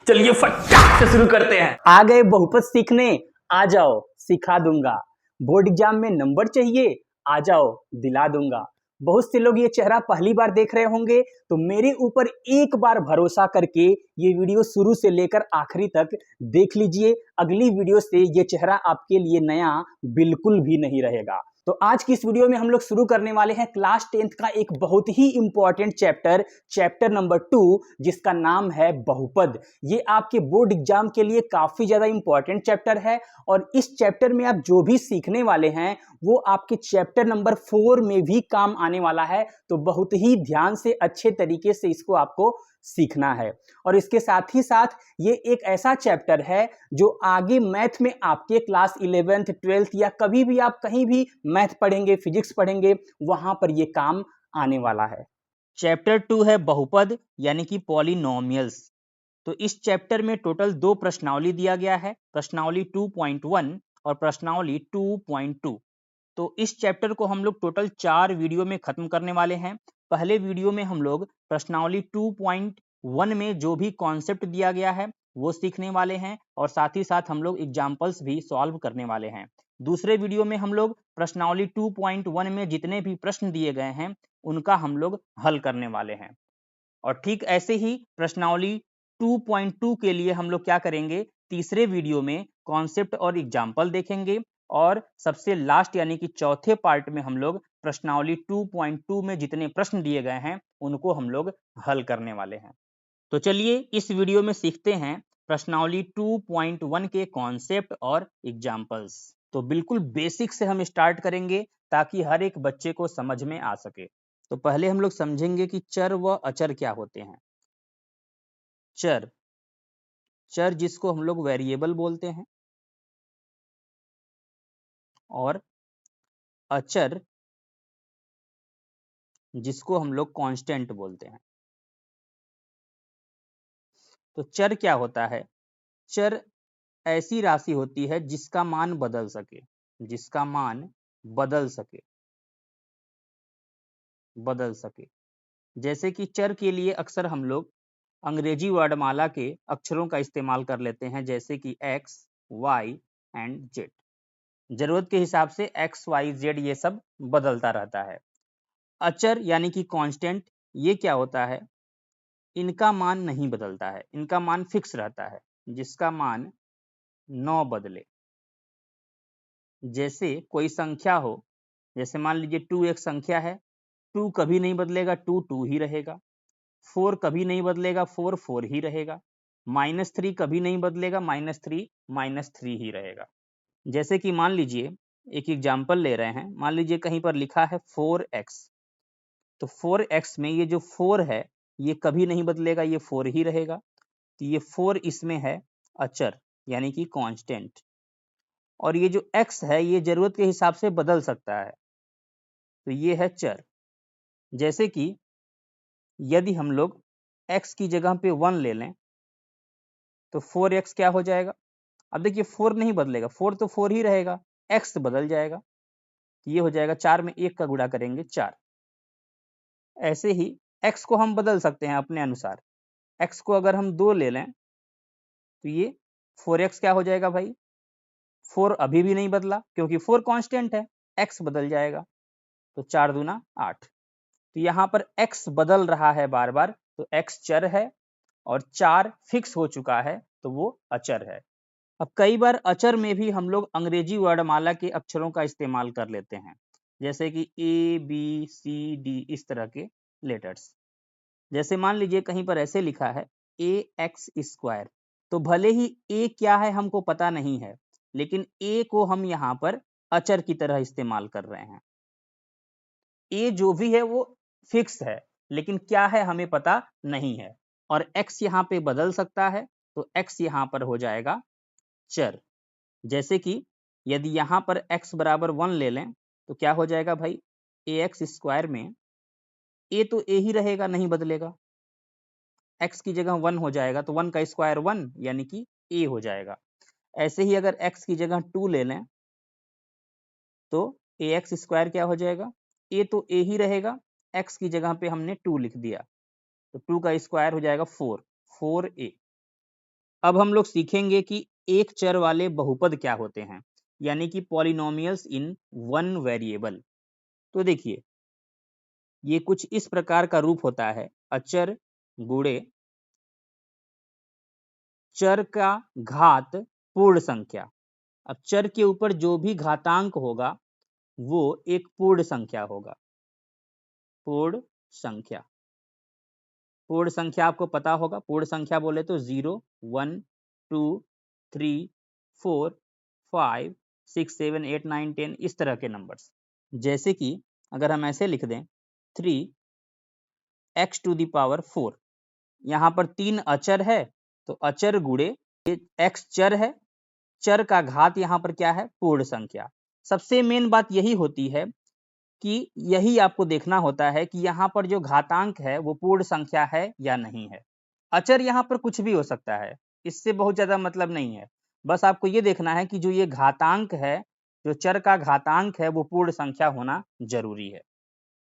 चलिए फटाक से शुरू करते हैं। आ गए बहुपद सीखने, आ जाओ सिखा दूंगा। बोर्ड एग्जाम में नंबर चाहिए, आ जाओ दिला दूंगा। बहुत से लोग ये चेहरा पहली बार देख रहे होंगे, तो मेरे ऊपर एक बार भरोसा करके ये वीडियो शुरू से लेकर आखिरी तक देख लीजिए। अगली वीडियो से ये चेहरा आपके लिए नया बिल्कुल भी नहीं रहेगा। तो आज की इस वीडियो में हम लोग शुरू करने वाले हैं क्लास 10th का एक बहुत ही इंपॉर्टेंट चैप्टर नंबर 2, जिसका नाम है बहुपद। ये आपके बोर्ड एग्जाम के लिए काफी ज्यादा इंपॉर्टेंट चैप्टर है और इस चैप्टर में आप जो भी सीखने वाले हैं वो आपके चैप्टर नंबर 4 में भी काम आने वाला है। तो बहुत ही ध्यान से अच्छे तरीके से इसको आपको सीखना है। और इसके साथ ही साथ ये एक ऐसा चैप्टर है जो आगे मैथ में आपके क्लास 11th 12th या कभी भी आप कहीं भी मैथ पढ़ेंगे, फिजिक्स पढ़ेंगे, वहां पर ये काम आने वाला है। चैप्टर 2 है बहुपद यानी कि पॉलिनोमियल्स। तो इस चैप्टर में टोटल 2 प्रश्नावली दिया गया है, प्रश्नावली 2.1 और प्रश्नावली 2.2। तो इस चैप्टर को हम लोग टोटल 4 वीडियो में खत्म करने वाले हैं। पहले वीडियो में हम लोग प्रश्नावली 2.1 में जो भी कॉन्सेप्ट दिया गया है वो सीखने वाले हैं और साथ ही साथ हम लोग एग्जाम्पल्स भी सॉल्व करने वाले हैं। दूसरे वीडियो में हम लोग प्रश्नावली 2.1 में जितने भी प्रश्न दिए गए हैं उनका हम लोग हल करने वाले हैं। और ठीक ऐसे ही प्रश्नावली 2.2 के लिए हम लोग क्या करेंगे, तीसरे वीडियो में कॉन्सेप्ट और एग्जाम्पल देखेंगे और सबसे लास्ट यानी कि चौथे पार्ट में हम लोग प्रश्नावली 2.2 में जितने प्रश्न दिए गए हैं उनको हम लोग हल करने वाले हैं। तो चलिए इस वीडियो में सीखते हैं प्रश्नावली 2.1 के कॉन्सेप्ट और एग्जाम्पल्स। तो बिल्कुल बेसिक से हम स्टार्ट करेंगे ताकि हर एक बच्चे को समझ में आ सके। तो पहले हम लोग समझेंगे कि चर व अचर क्या होते हैं। चर, चर जिसको हम लोग वेरिएबल बोलते हैं, और अचर जिसको हम लोग कांस्टेंट बोलते हैं। तो चर क्या होता है? चर ऐसी राशि होती है जिसका मान बदल सके, जिसका मान बदल सके, बदल सके। जैसे कि चर के लिए अक्सर हम लोग अंग्रेजी वर्णमाला के अक्षरों का इस्तेमाल कर लेते हैं, जैसे कि x, y एंड z। जरूरत के हिसाब से x, y, z ये सब बदलता रहता है। अचर यानी कि कांस्टेंट, ये क्या होता है? इनका मान नहीं बदलता है, इनका मान फिक्स रहता है, जिसका मान न बदले। जैसे कोई संख्या हो, जैसे मान लीजिए 2 एक संख्या है, 2 कभी नहीं बदलेगा, 2 2 ही रहेगा। 4 कभी नहीं बदलेगा, 4 4 ही रहेगा। -3 कभी नहीं बदलेगा, -3 -3 ही रहेगा। जैसे कि मान लीजिए एक एग्जाम्पल ले रहे हैं, मान लीजिए कहीं पर लिखा है 4x। तो 4x में ये जो 4 है ये कभी नहीं बदलेगा, ये 4 ही रहेगा। तो ये 4 इसमें है अचर यानी कि कांस्टेंट। और ये जो x है ये जरूरत के हिसाब से बदल सकता है, तो ये है चर। जैसे कि यदि हम लोग x की जगह पे 1 ले लें तो 4x क्या हो जाएगा? अब देखिए 4 नहीं बदलेगा, 4 तो 4 ही रहेगा, x बदल जाएगा, ये हो जाएगा 4 में 1 का गुणा करेंगे 4। ऐसे ही x को हम बदल सकते हैं अपने अनुसार। x को अगर हम 2 ले लें तो ये 4x क्या हो जाएगा भाई? 4 अभी भी नहीं बदला क्योंकि 4 कांस्टेंट है, x बदल जाएगा, तो 4 दूना 8। तो यहाँ पर x बदल रहा है बार बार, तो x चर है और 4 फिक्स हो चुका है तो वो अचर है। अब कई बार अचर में भी हम लोग अंग्रेजी वर्णमाला के अक्षरों का इस्तेमाल कर लेते हैं, जैसे कि ABCD इस तरह के लेटर्स। जैसे मान लीजिए कहीं पर ऐसे लिखा है ax², तो भले ही a क्या है हमको पता नहीं है, लेकिन a को हम यहाँ पर अचर की तरह इस्तेमाल कर रहे हैं। a जो भी है वो फिक्स है, लेकिन क्या है हमें पता नहीं है, और x यहाँ पे बदल सकता है, तो x यहाँ पर हो जाएगा चर। जैसे कि यदि यहाँ पर x बराबर 1 ले लें तो क्या हो जाएगा भाई? ax² में a तो a ही रहेगा, नहीं बदलेगा, x की जगह 1 हो जाएगा, तो 1 का स्क्वायर 1 यानी कि a हो जाएगा। ऐसे ही अगर x की जगह 2 ले लें तो ax² क्या हो जाएगा? a तो a ही रहेगा, x की जगह पे हमने 2 लिख दिया, तो 2 का स्क्वायर हो जाएगा 4, 4a। अब हम लोग सीखेंगे कि एक चर वाले बहुपद क्या होते हैं, यानी कि पॉलिनोमियल्स इन वन वेरिएबल। तो देखिए ये कुछ इस प्रकार का रूप होता है, अचर गुणे चर का घात पूर्ण संख्या। अब चर के ऊपर जो भी घातांक होगा वो एक पूर्ण संख्या होगा। पूर्ण संख्या, पूर्ण संख्या आपको पता होगा, पूर्ण संख्या बोले तो 0 1 2 3 4 5 6 7 8 9 10 इस तरह के नंबर्स। जैसे कि अगर हम ऐसे लिख दें 3x टू द पावर 4, यहाँ पर 3 अचर है तो अचर गुणे x चर है, चर का घात यहाँ पर क्या है, पूर्ण संख्या। सबसे मेन बात यही होती है कि यही आपको देखना होता है कि यहाँ पर जो घातांक है वो पूर्ण संख्या है या नहीं है। अचर यहाँ पर कुछ भी हो सकता है, इससे बहुत ज्यादा मतलब नहीं है। बस आपको ये देखना है कि जो ये घातांक है, जो चर का घातांक है वो पूर्ण संख्या होना जरूरी है।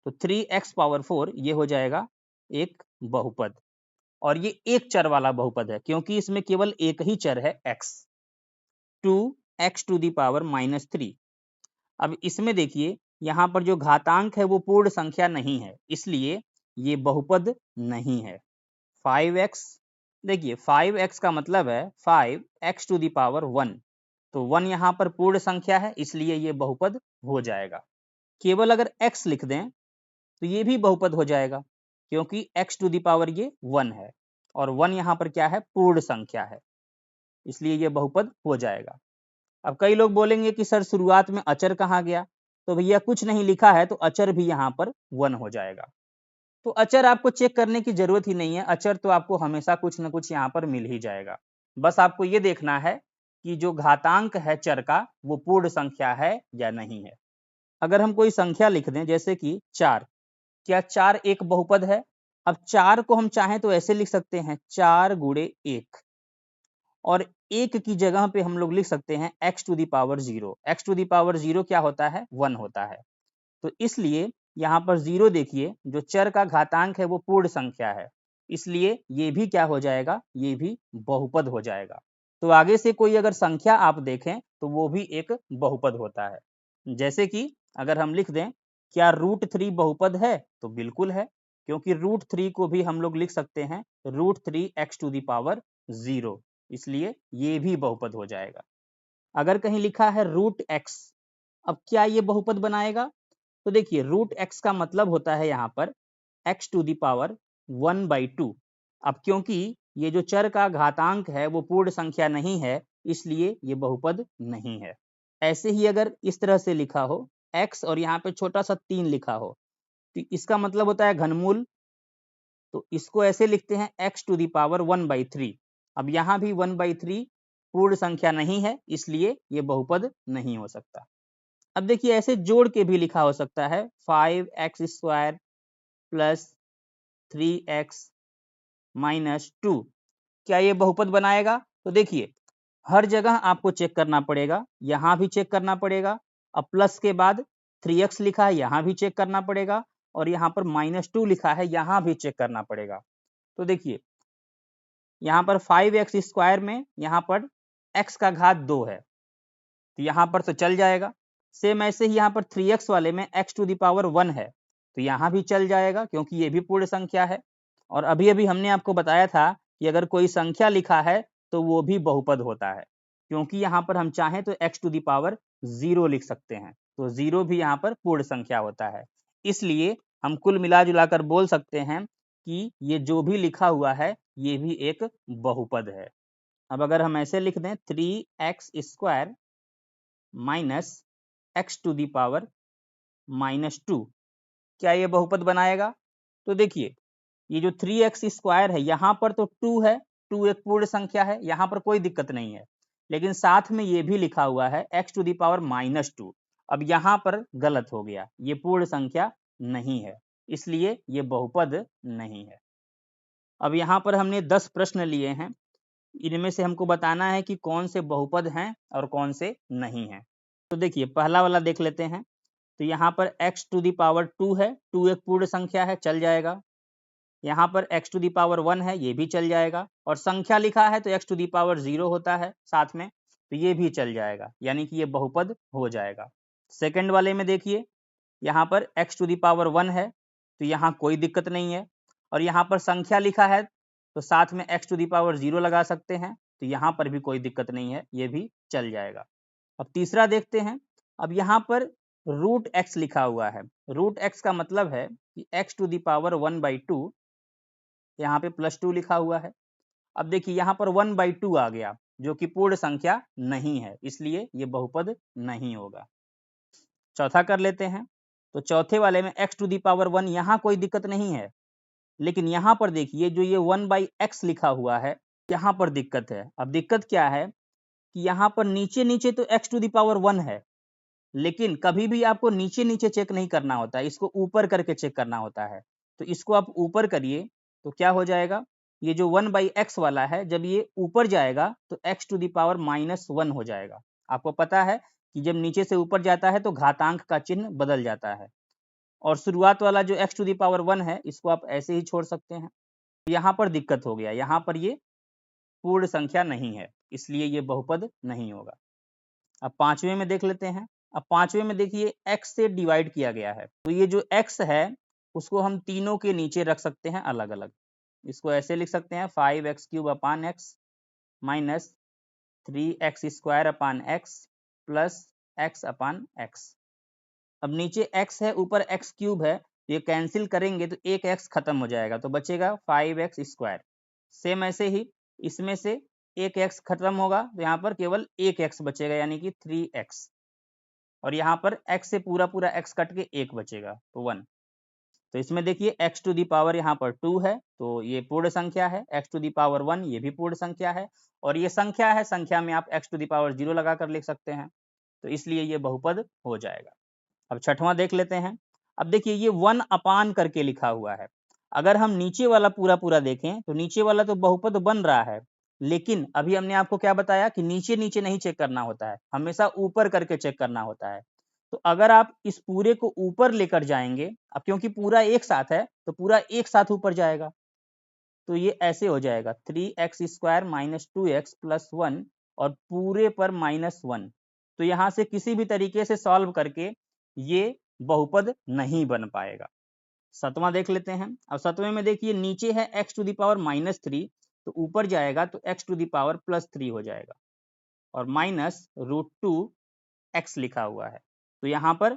तो 3x पावर 4 ये हो जाएगा एक बहुपद, और ये एक चर वाला बहुपद है क्योंकि इसमें केवल एक ही चर है x। 2x to the power -3। अब इसमें देखिए यहाँ पर जो घातांक है वो पूर्ण संख्या नहीं है, इसलिए ये बहुपद नहीं है। 5x, देखिए 5x का मतलब है 5x टू दी पावर 1, तो 1 यहाँ पर पूर्ण संख्या है इसलिए ये बहुपद हो जाएगा। केवल अगर x लिख दें तो ये भी बहुपद हो जाएगा क्योंकि x टू दी पावर ये 1 है और 1 यहाँ पर क्या है, पूर्ण संख्या है, इसलिए ये बहुपद हो जाएगा। अब कई लोग बोलेंगे कि सर शुरुआत में अचर कहाँ गया, तो भैया कुछ नहीं लिखा है तो अचर भी यहाँ पर 1 हो जाएगा। तो अचर आपको चेक करने की जरूरत ही नहीं है, अचर तो आपको हमेशा कुछ न कुछ यहाँ पर मिल ही जाएगा। बस आपको ये देखना है कि जो घातांक है चर का वो पूर्ण संख्या है या नहीं है। अगर हम कोई संख्या लिख दें जैसे कि 4, क्या 4 एक बहुपद है? अब 4 को हम चाहें तो ऐसे लिख सकते हैं 4 गुणे 1, और एक की जगह पे हम लोग लिख सकते हैं x to the power 0। x to the power 0 क्या होता है, 1 होता है। तो इसलिए यहाँ पर 0 देखिए जो चर का घातांक है वो पूर्ण संख्या है, इसलिए ये भी क्या हो जाएगा, ये भी बहुपद हो जाएगा। तो आगे से कोई अगर संख्या आप देखें तो वो भी एक बहुपद होता है। जैसे कि अगर हम लिख दें क्या √3 बहुपद है, तो बिल्कुल है, क्योंकि √3 को भी हम लोग लिख सकते हैं √3x टू दी पावर 0, इसलिए ये भी बहुपद हो जाएगा। अगर कहीं लिखा है √x, अब क्या ये बहुपद बनाएगा, तो देखिए √x का मतलब होता है यहाँ पर x टू दी पावर 1/2। अब क्योंकि ये जो चर का घातांक है वो पूर्ण संख्या नहीं है, इसलिए ये बहुपद नहीं है। ऐसे ही अगर इस तरह से लिखा हो x और यहाँ पे छोटा सा 3 लिखा हो, तो इसका मतलब होता है घनमूल, तो इसको ऐसे लिखते हैं x टू दी पावर 1/3। अब यहाँ भी 1/3 पूर्ण संख्या नहीं है, इसलिए ये बहुपद नहीं हो सकता। अब देखिए ऐसे जोड़ के भी लिखा हो सकता है 5x² प्लस 3x माइनस 2, क्या ये बहुपद बनाएगा? तो देखिए हर जगह आपको चेक करना पड़ेगा, यहाँ भी चेक करना पड़ेगा, अब प्लस के बाद 3x लिखा है यहाँ भी चेक करना पड़ेगा, और यहाँ पर -2 लिखा है यहाँ भी चेक करना पड़ेगा। तो देखिए यहाँ पर 5x² में यहाँ पर x का घात 2 है, तो यहाँ पर तो चल जाएगा। सेम ऐसे ही यहाँ पर 3x वाले में x टू दी पावर 1 है, तो यहाँ भी चल जाएगा क्योंकि ये भी पूर्ण संख्या है। और अभी अभी हमने आपको बताया था कि अगर कोई संख्या लिखा है तो वो भी बहुपद होता है, क्योंकि यहाँ पर हम चाहें तो x टू दी पावर 0 लिख सकते हैं, तो 0 भी यहाँ पर पूर्ण संख्या होता है। इसलिए हम कुल मिला जुला कर बोल सकते हैं कि ये जो भी लिखा हुआ है ये भी एक बहुपद है। अब अगर हम ऐसे लिख दें 3x² minus x to the power -2, क्या ये बहुपद बनाएगा? तो देखिए ये जो 3x² है यहाँ पर तो 2 है, 2 एक पूर्ण संख्या है, यहाँ पर कोई दिक्कत नहीं है, लेकिन साथ में ये भी लिखा हुआ है x टू दी पावर -2। अब यहाँ पर गलत हो गया, ये पूर्ण संख्या नहीं है, इसलिए ये बहुपद नहीं है। अब यहाँ पर हमने 10 प्रश्न लिए हैं, इनमें से हमको बताना है कि कौन से बहुपद हैं और कौन से नहीं हैं। तो देखिए पहला वाला देख लेते हैं। तो यहाँ पर x टू दी पावर 2 है, 2 एक पूर्ण संख्या है, चल जाएगा। यहाँ पर x टू दी पावर 1 है, ये भी चल जाएगा, और संख्या लिखा है तो x टू दी पावर 0 होता है साथ में, तो ये भी चल जाएगा, यानी कि ये बहुपद हो जाएगा। सेकंड वाले में देखिए, यहाँ पर x टू दी पावर 1 है, तो यहाँ कोई दिक्कत नहीं है, और यहाँ पर संख्या लिखा है तो साथ में x टू दी पावर 0 लगा सकते हैं, तो यहाँ पर भी कोई दिक्कत नहीं है, ये भी चल जाएगा। अब तीसरा देखते हैं। अब यहाँ पर रूट x लिखा हुआ है, रूट x का मतलब है कि x टू दी पावर 1/2, यहाँ पे +2 लिखा हुआ है। अब देखिए यहाँ पर 1/2 आ गया, जो कि पूर्ण संख्या नहीं है, इसलिए ये बहुपद नहीं होगा। चौथा कर लेते हैं। तो चौथे वाले में x टू दी पावर 1, यहाँ कोई दिक्कत नहीं है, लेकिन यहाँ पर देखिए जो ये 1/x लिखा हुआ है, यहाँ पर दिक्कत है। अब दिक्कत क्या है कि यहाँ पर नीचे नीचे तो x टू दी पावर 1 है, लेकिन कभी भी आपको नीचे नीचे चेक नहीं करना होता है, इसको ऊपर करके चेक करना होता है। तो इसको आप ऊपर करिए तो क्या हो जाएगा, ये जो 1/x वाला है, जब ये ऊपर जाएगा तो x टू दी पावर -1 हो जाएगा। आपको पता है कि जब नीचे से ऊपर जाता है तो घातांक का चिन्ह बदल जाता है, और शुरुआत वाला जो x टू दी पावर 1 है, इसको आप ऐसे ही छोड़ सकते हैं। यहाँ पर दिक्कत हो गया, यहाँ पर ये पूर्ण संख्या नहीं है, इसलिए ये बहुपद नहीं होगा। अब पांचवें में देख लेते हैं। अब पांचवें में देखिए x से डिवाइड किया गया है, तो ये जो x है उसको हम तीनों के नीचे रख सकते हैं अलग अलग। इसको ऐसे लिख सकते हैं 5x³ अपान x माइनस 3x² अपान x प्लस x अपान x। अब नीचे x है, ऊपर x³ है, ये कैंसिल करेंगे तो एक x खत्म हो जाएगा, तो बचेगा 5x²। सेम ऐसे ही इसमें से एक x खत्म होगा तो यहाँ पर केवल एक x बचेगा, यानी कि 3x, और यहाँ पर x से पूरा पूरा x कट के 1 बचेगा, तो 1। तो इसमें देखिए x टू दी पावर यहाँ पर 2 है, तो ये पूर्ण संख्या है, x टू दी पावर 1 ये भी पूर्ण संख्या है, और ये संख्या है, संख्या में आप x टू दी पावर 0 लगाकर लिख सकते हैं, तो इसलिए ये बहुपद हो जाएगा। अब छठवां देख लेते हैं। अब देखिए ये 1 अपान करके लिखा हुआ है, अगर हम नीचे वाला पूरा पूरा देखें तो नीचे वाला तो बहुपद बन रहा है, लेकिन अभी हमने आपको क्या बताया कि नीचे नीचे नहीं चेक करना होता है, हमेशा ऊपर करके चेक करना होता है। तो अगर आप इस पूरे को ऊपर लेकर जाएंगे, अब क्योंकि पूरा एक साथ है तो पूरा एक साथ ऊपर जाएगा, तो ये ऐसे हो जाएगा 3x² - 2x + 1 और पूरे पर -1। तो यहाँ से किसी भी तरीके से सॉल्व करके ये बहुपद नहीं बन पाएगा। सतवां देख लेते हैं। अब सतवें में देखिए नीचे है x टू दी पावर -3, तो ऊपर जाएगा तो x टू दी पावर +3 हो जाएगा, और -√2x लिखा हुआ है। तो यहाँ पर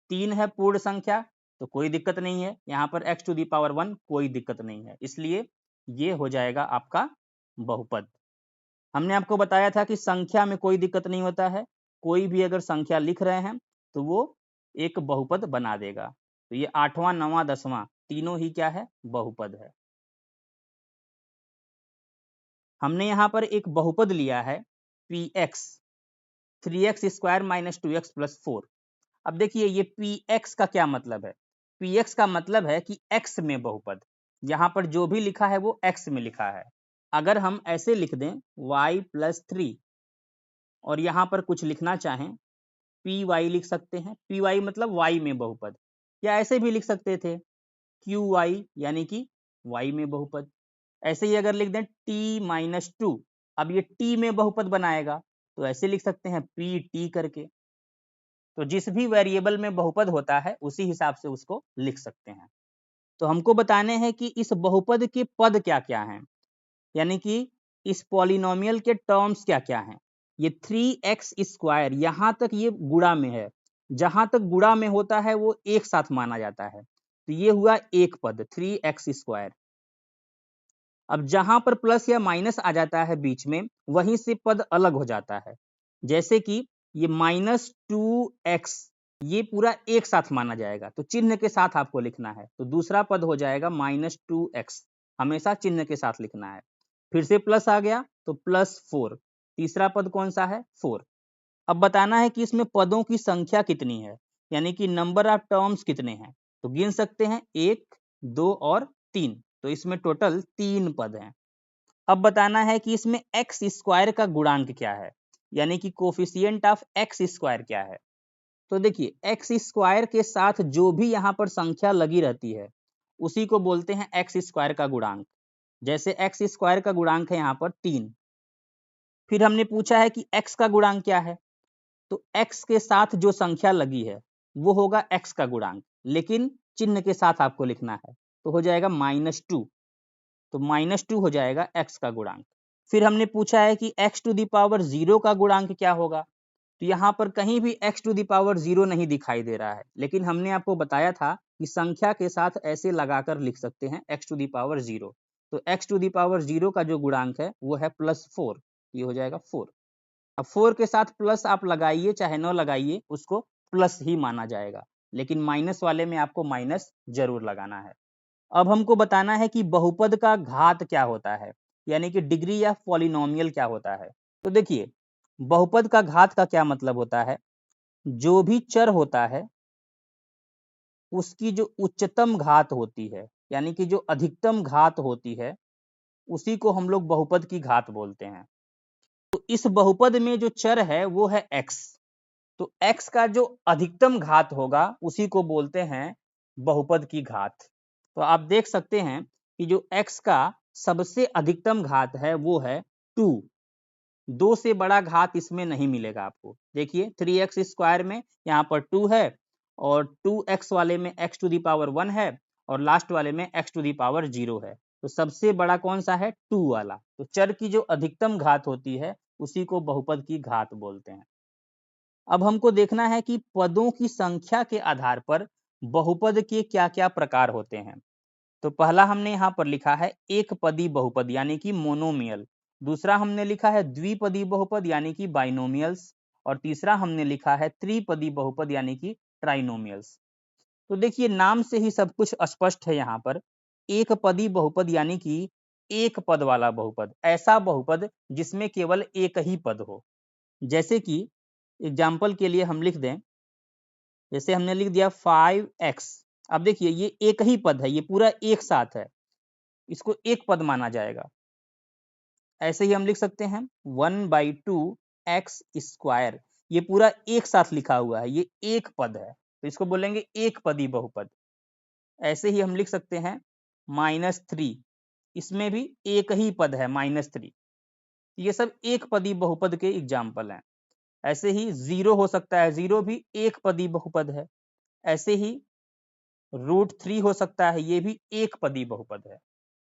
3 है पूर्ण संख्या, तो कोई दिक्कत नहीं है, यहाँ पर x टू दी पावर 1 कोई दिक्कत नहीं है, इसलिए ये हो जाएगा आपका बहुपद। हमने आपको बताया था कि संख्या में कोई दिक्कत नहीं होता है, कोई भी अगर संख्या लिख रहे हैं तो वो एक बहुपद बना देगा। तो ये 8वां 9वां 10वां तीनों ही क्या है, बहुपद है। हमने यहाँ पर एक बहुपद लिया है px, 3x² - 2x + 4। अब देखिए ये px का क्या मतलब है, px का मतलब है कि x में बहुपद, यहाँ पर जो भी लिखा है वो x में लिखा है। अगर हम ऐसे लिख दें y + 3 और यहाँ पर कुछ लिखना चाहें py लिख सकते हैं, py मतलब y में बहुपद, या ऐसे भी लिख सकते थे qy यानी कि y में बहुपद। ऐसे ही अगर लिख दें t - 2, अब ये t में बहुपद बनाएगा, तो ऐसे लिख सकते हैं pt करके। तो जिस भी वेरिएबल में बहुपद होता है उसी हिसाब से उसको लिख सकते हैं। तो हमको बताने हैं कि इस बहुपद के पद क्या क्या हैं, यानी कि इस पॉलिनोमियल के टर्म्स क्या क्या हैं। ये 3x² यहाँ तक ये गुणा में है, जहां तक गुणा में होता है वो एक साथ माना जाता है, तो ये हुआ एक पद 3x²। अब जहां पर प्लस या माइनस आ जाता है बीच में, वहीं से पद अलग हो जाता है, जैसे कि ये -2x, ये पूरा एक साथ माना जाएगा, तो चिन्ह के साथ आपको लिखना है, तो दूसरा पद हो जाएगा -2x, हमेशा चिन्ह के साथ लिखना है। फिर से प्लस आ गया तो +4, तीसरा पद कौन सा है, 4। अब बताना है कि इसमें पदों की संख्या कितनी है, यानी कि नंबर ऑफ टर्म्स कितने हैं, तो गिन सकते हैं 1, 2 और 3, तो इसमें टोटल 3 पद हैं। अब बताना है कि इसमें x² का गुणांक क्या है, यानी कि कोफिशिएंट ऑफ x² क्या है। तो देखिए x² के साथ जो भी यहाँ पर संख्या लगी रहती है उसी को बोलते हैं एक्स स्क्वायर का गुणांक। जैसे एक्स स्क्वायर का गुणांक है यहाँ पर 3। फिर हमने पूछा है कि एक्स का गुणांक क्या है, तो एक्स के साथ जो संख्या लगी है वो होगा एक्स का गुणांक, लेकिन चिन्ह के साथ आपको लिखना है, तो हो जाएगा -2। तो -2 हो जाएगा एक्स का गुणांक। फिर हमने पूछा है कि x टू दी पावर 0 का गुणांक क्या होगा, तो यहाँ पर कहीं भी x टू दी पावर 0 नहीं दिखाई दे रहा है, लेकिन हमने आपको बताया था कि संख्या के साथ ऐसे लगाकर लिख सकते हैं x टू दी पावर 0। तो x टू दी पावर 0 का जो गुणांक है वो है +4, ये हो जाएगा 4। अब 4 के साथ प्लस आप लगाइए चाहे न लगाइए, उसको प्लस ही माना जाएगा, लेकिन माइनस वाले में आपको माइनस जरूर लगाना है। अब हमको बताना है कि बहुपद का घात क्या होता है, यानी कि डिग्री या पॉलिनोमियल क्या होता है। तो देखिए, बहुपद का घात का क्या मतलब होता है, जो भी चर होता है उसकी जो उच्चतम घात होती है, यानी कि जो अधिकतम घात होती है, उसी को हम लोग बहुपद की घात बोलते हैं। तो इस बहुपद में जो चर है वो है x, तो x का जो अधिकतम घात होगा उसी को बोलते हैं बहुपद की घात। तो आप देख सकते हैं कि जो x का सबसे अधिकतम घात है वो है 2। 2 से बड़ा घात इसमें नहीं मिलेगा आपको। देखिए 3x स्क्वायर में यहाँ पर 2 है, और 2x वाले में x टू दी पावर 1 है, और लास्ट वाले में x टू दी पावर 0 है। तो सबसे बड़ा कौन सा है, 2 वाला। तो चर की जो अधिकतम घात होती है उसी को बहुपद की घात बोलते हैं। अब हमको देखना है कि पदों की संख्या के आधार पर बहुपद के क्या क्या प्रकार होते हैं। तो पहला हमने यहाँ पर लिखा है एक पदी बहुपद यानी कि मोनोमियल, दूसरा हमने लिखा है द्विपदी बहुपद यानी कि बाइनोमियल्स, और तीसरा हमने लिखा है त्रिपदी बहुपद यानी कि ट्राइनोमियल्स। तो देखिए नाम से ही सब कुछ स्पष्ट है। यहाँ पर एक पदी बहुपद यानी कि एक पद वाला बहुपद, ऐसा बहुपद जिसमें केवल एक ही पद हो। जैसे कि एग्जाम्पल के लिए हम लिख दें, जैसे हमने लिख दिया 5x। अब देखिए ये एक ही पद है, ये पूरा एक साथ है, इसको एक पद माना जाएगा। ऐसे ही हम लिख सकते हैं 1/2x², ये पूरा एक साथ लिखा हुआ है, ये एक पद है, तो इसको बोलेंगे एक पदी बहुपद। ऐसे ही हम लिख सकते हैं -3, इसमें भी एक ही पद है -3। ये सब एक पदी बहुपद के एग्जाम्पल हैं। ऐसे ही 0 हो सकता है, 0 भी एक पदी बहुपद है। ऐसे ही √3 हो सकता है, ये भी एक पदी बहुपद है।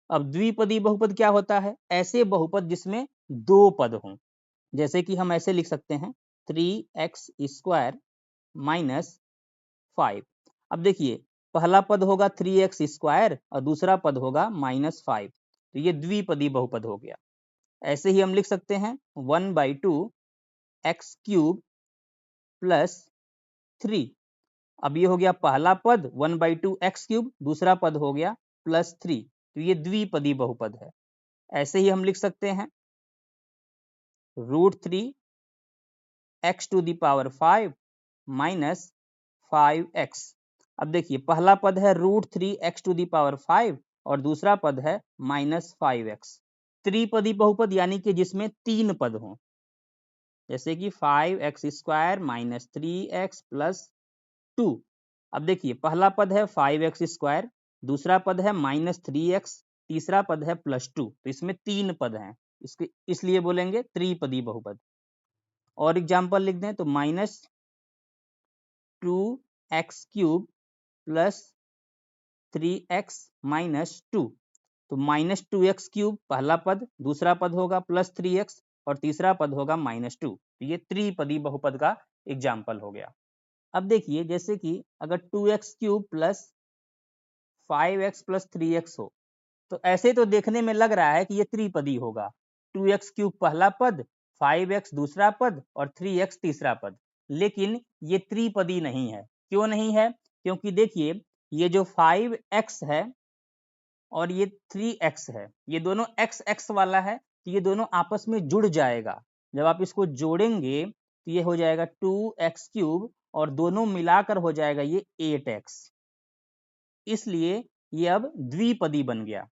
अब द्विपदी बहुपद क्या होता है, ऐसे बहुपद जिसमें दो पद हों। जैसे कि हम ऐसे लिख सकते हैं 3x² - 5। अब देखिए पहला पद होगा 3x² और दूसरा पद होगा -5, तो ये द्विपदी बहुपद हो गया। ऐसे ही हम लिख सकते हैं 1/2x³ + 3। अब ये हो गया पहला पद 1/2x³, दूसरा पद हो गया +3, तो ये द्विपदी बहुपद है। ऐसे ही हम लिख सकते हैं √3x⁵ - 5x। अब देखिए पहला पद है √3x⁵ और दूसरा पद है -5x। त्रिपदी बहुपद यानी कि जिसमें तीन पद हों, जैसे कि 5x² - 3x + 2। अब देखिए पहला पद है 5x², दूसरा पद है -3x, तीसरा पद है +2, तो इसमें तीन पद हैं, इसके इसलिए बोलेंगे त्रिपदी बहुपद। और एग्जाम्पल लिख दें तो -2x³ + 3x - 2। तो -2x³ पहला पद, दूसरा पद होगा +3x और तीसरा पद होगा -2। तो ये त्रिपदी बहुपद का एग्जाम्पल हो गया। अब देखिए जैसे कि अगर 2x³ + 5x + 3x हो, तो ऐसे तो देखने में लग रहा है कि ये त्रिपदी होगा। 2x³ पहला पद, 5x दूसरा पद और 3x तीसरा पद, लेकिन ये त्रिपदी नहीं है। क्यों नहीं है? क्योंकि देखिए ये जो 5x है और ये 3x है, ये दोनों x x वाला है, तो ये दोनों आपस में जुड़ जाएगा। जब आप इसको जोड़ेंगे तो ये हो जाएगा 2x³ और दोनों मिलाकर हो जाएगा ये 8x, इसलिए ये अब द्विपदी बन गया।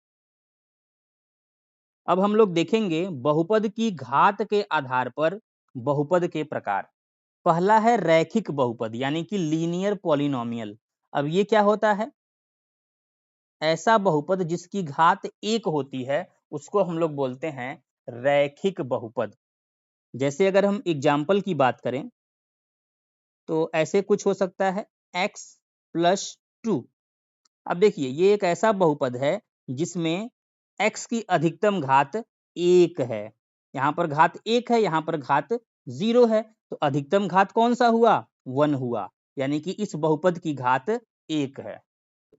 अब हम लोग देखेंगे बहुपद की घात के आधार पर बहुपद के प्रकार। पहला है रैखिक बहुपद यानी कि लीनियर पॉलिनोमियल। अब ये क्या होता है? ऐसा बहुपद जिसकी घात 1 होती है उसको हम लोग बोलते हैं रैखिक बहुपद। जैसे अगर हम एग्जाम्पल की बात करें तो ऐसे कुछ हो सकता है x प्लस 2। अब देखिए ये एक ऐसा बहुपद है जिसमें x की अधिकतम घात 1 है। यहाँ पर घात 1 है, यहाँ पर घात 0 है, तो अधिकतम घात कौन सा हुआ? 1 हुआ, यानी कि इस बहुपद की घात 1 है।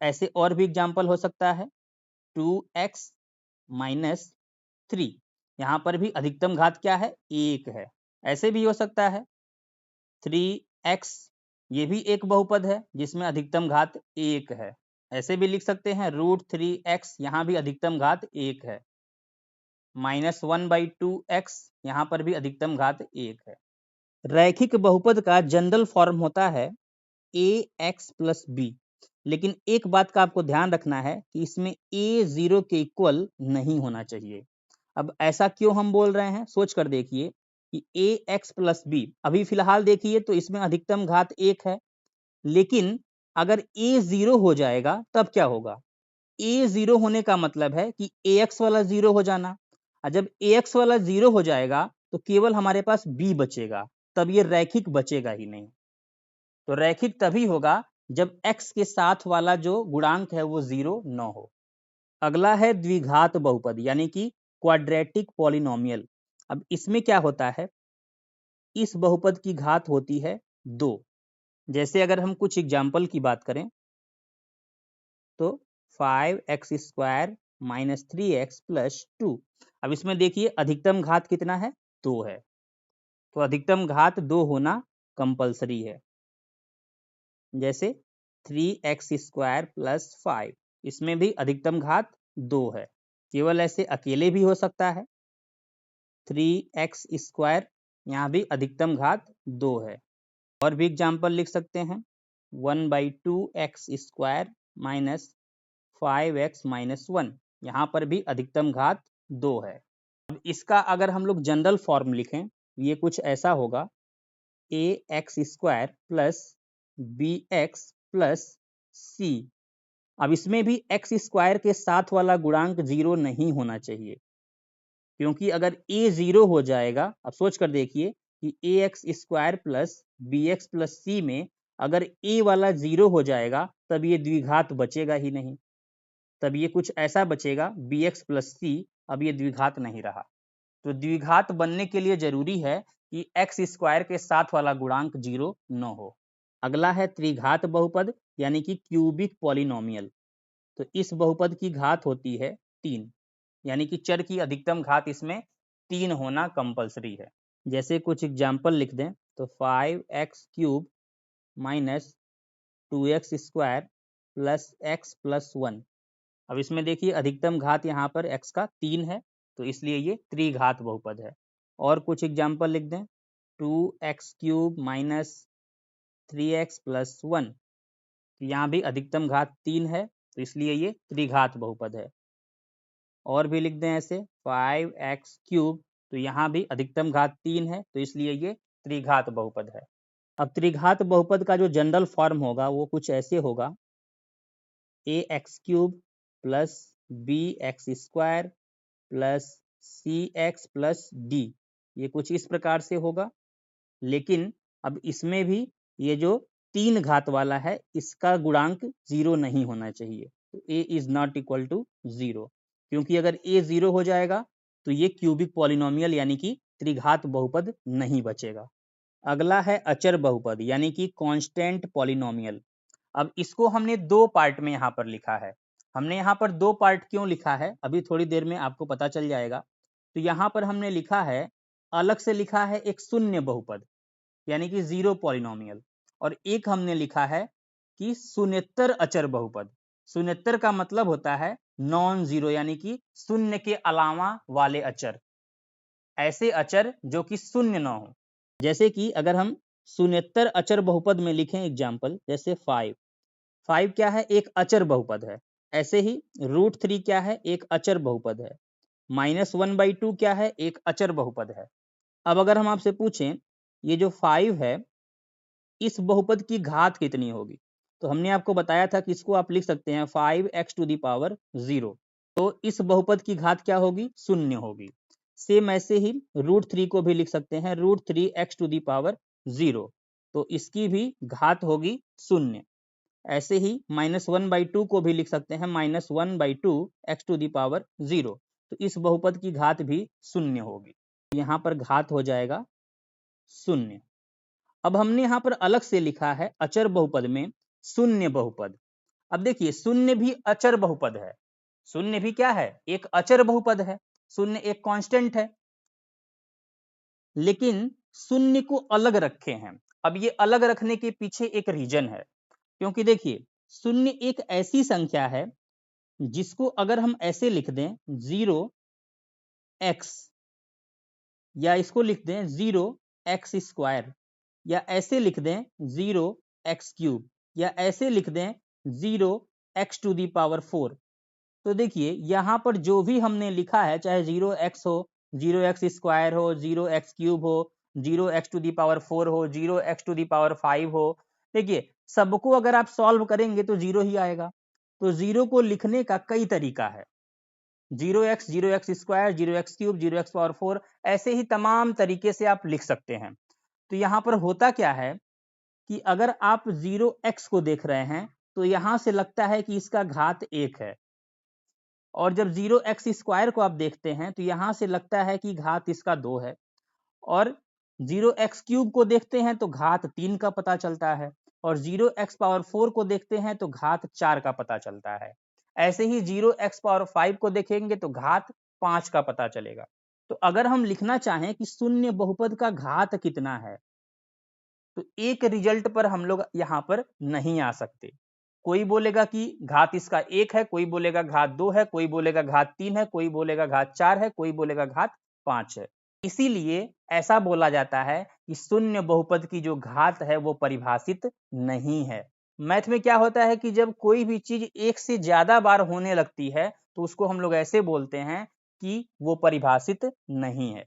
ऐसे और भी एग्जाम्पल हो सकता है 2x माइनस 3, यहाँ पर भी अधिकतम घात क्या है? 1 है। ऐसे भी हो सकता है 3x, ये भी एक बहुपद है जिसमें अधिकतम घात 1 है। ऐसे भी लिख सकते हैं √3x, यहाँ भी अधिकतम घात 1 है। -1/2x, यहाँ पर भी अधिकतम घात 1 है। रैखिक बहुपद का जनरल फॉर्म होता है ax प्लस b, लेकिन एक बात का आपको ध्यान रखना है कि इसमें a 0 के इक्वल नहीं होना चाहिए। अब ऐसा क्यों हम बोल रहे हैं, सोच कर देखिए कि ax प्लस b, अभी फिलहाल देखिए तो इसमें अधिकतम घात 1 है, लेकिन अगर a 0 हो जाएगा तब क्या होगा? a 0 होने का मतलब है कि ax वाला 0 हो जाना, और जब ax वाला 0 हो जाएगा तो केवल हमारे पास b बचेगा, तब ये रैखिक बचेगा ही नहीं। तो रैखिक तभी होगा जब x के साथ वाला जो गुणांक है वो 0 न हो। अगला है द्विघात बहुपद यानी कि क्वाड्रेटिक पॉलिनोमियल। अब इसमें क्या होता है, इस बहुपद की घात होती है 2। जैसे अगर हम कुछ एग्जाम्पल की बात करें तो 5x² माइनस 3x प्लस 2। अब इसमें देखिए अधिकतम घात कितना है? 2 है, तो अधिकतम घात 2 होना कंपलसरी है। जैसे 3x² प्लस 5, इसमें भी अधिकतम घात 2 है, केवल ऐसे अकेले भी हो सकता है 3x², यहाँ भी अधिकतम घात 2 है। और भी एग्जाम्पल लिख सकते हैं 1/2x² माइनस 5x माइनस 1, यहाँ पर भी अधिकतम घात 2 है। अब इसका अगर हम लोग जनरल फॉर्म लिखें, ये कुछ ऐसा होगा ax² plus bx plus c। अब इसमें भी x² के साथ वाला गुणांक 0 नहीं होना चाहिए, क्योंकि अगर a 0 हो जाएगा, अब सोच कर देखिए कि ax² plus bx plus c में अगर a वाला 0 हो जाएगा तब ये द्विघात बचेगा ही नहीं, तब ये कुछ ऐसा बचेगा bx प्लस c, अब ये द्विघात नहीं रहा। तो द्विघात बनने के लिए जरूरी है कि x² के साथ वाला गुणांक 0 न हो। अगला है त्रिघात बहुपद यानी कि क्यूबिक पॉलिनोमियल। तो इस बहुपद की घात होती है 3, यानी कि चर की अधिकतम घात इसमें 3 होना कंपलसरी है। जैसे कुछ एग्जाम्पल लिख दें तो 5x³ minus 2x² plus x plus 1। अब इसमें देखिए अधिकतम घात यहाँ पर x का 3 है, तो इसलिए ये त्रिघात बहुपद है। और कुछ एग्जाम्पल लिख दें 2x³ माइनस 3x प्लस 1, यहाँ भी अधिकतम घात 3 है, तो इसलिए ये त्रिघात बहुपद है। और भी लिख दें ऐसे 5x³, तो यहाँ भी अधिकतम घात 3 है, तो इसलिए ये त्रिघात बहुपद है। अब त्रिघात बहुपद का जो जनरल फॉर्म होगा वो कुछ ऐसे होगा ax³ plus bx² plus cx plus d, ये कुछ इस प्रकार से होगा। लेकिन अब इसमें भी ये जो 3 घात वाला है इसका गुणांक 0 नहीं होना चाहिए, तो a is not equal to 0, क्योंकि अगर a 0 हो जाएगा तो ये क्यूबिक पॉलिनोमियल यानी कि त्रिघात बहुपद नहीं बचेगा। अगला है अचर बहुपद यानी कि कांस्टेंट पॉलिनोमियल। अब इसको हमने 2 पार्ट में यहाँ पर लिखा है। हमने यहाँ पर 2 पार्ट क्यों लिखा है अभी थोड़ी देर में आपको पता चल जाएगा। तो यहाँ पर हमने लिखा है, अलग से लिखा है एक शून्य बहुपद यानी कि 0 पॉलिनोमियल, और एक हमने लिखा है कि शून्येतर अचर बहुपद। शून्येतर का मतलब होता है नॉन जीरो यानी कि शून्य के अलावा वाले अचर, ऐसे अचर जो कि शून्य न हो। जैसे कि अगर हम शून्येतर अचर बहुपद में लिखें एग्जाम्पल, जैसे 5 क्या है? एक अचर बहुपद है। ऐसे ही √3 क्या है? एक अचर बहुपद है। -1/2 क्या है? एक अचर बहुपद है। अब अगर हम आपसे पूछें ये जो 5 है इस बहुपद की घात कितनी होगी, तो हमने आपको बताया था कि इसको आप लिख सकते हैं 5x⁻0। तो इस बहुपद की घात क्या होगी? शून्य होगी। सेम ऐसे ही √3 को भी लिख सकते हैं √3x⁻0, तो इसकी भी घात होगी शून्य। ऐसे ही -1/2 को भी लिख सकते हैं -1/2x⁻0, तो इस बहुपद की घात भी शून्य होगी। यहाँ पर घात हो जाएगा शून्य। अब हमने यहाँ पर अलग से लिखा है अचर बहुपद में शून्य बहुपद। अब देखिए शून्य भी अचर बहुपद है। शून्य भी क्या है? एक अचर बहुपद है। शून्य एक कांस्टेंट है, लेकिन शून्य को अलग रखे हैं। अब ये अलग रखने के पीछे एक रीजन है, क्योंकि देखिए शून्य एक ऐसी संख्या है जिसको अगर हम ऐसे लिख दें 0x, या इसको लिख दें 0x², या ऐसे लिख दें 0x³, या ऐसे लिख दें 0x⁴। तो देखिए यहाँ पर जो भी हमने लिखा है, चाहे 0x हो, 0x² हो, 0x³ हो, 0x⁴ हो, 0x⁵ हो, देखिए सबको अगर आप सॉल्व करेंगे तो 0 ही आएगा। तो 0 को लिखने का कई तरीका है, 0x, 0x², 0x³, 0x⁴, ऐसे ही तमाम तरीके से आप लिख सकते हैं। तो यहाँ पर होता क्या है कि अगर आप 0x को देख रहे हैं तो यहाँ से लगता है कि इसका घात 1 है, और जब 0x² को आप देखते हैं तो यहाँ से लगता है कि घात इसका 2 है, और 0x³ को देखते हैं तो घात 3 का पता चलता है, और 0x⁴ को देखते हैं तो घात 4 का पता चलता है। ऐसे ही 0x⁵ को देखेंगे तो घात 5 का पता चलेगा। तो अगर हम लिखना चाहें कि शून्य बहुपद का घात कितना है, तो एक रिजल्ट पर हम लोग यहाँ पर नहीं आ सकते। कोई बोलेगा कि घात इसका 1 है, कोई बोलेगा घात 2 है, कोई बोलेगा घात 3 है, कोई बोलेगा घात 4 है, कोई बोलेगा घात 5 है। इसीलिए ऐसा बोला जाता है कि शून्य बहुपद की जो घात है वो परिभाषित नहीं है। मैथ में क्या होता है कि जब कोई भी चीज एक से ज्यादा बार होने लगती है तो उसको हम लोग ऐसे बोलते हैं कि वो परिभाषित नहीं है।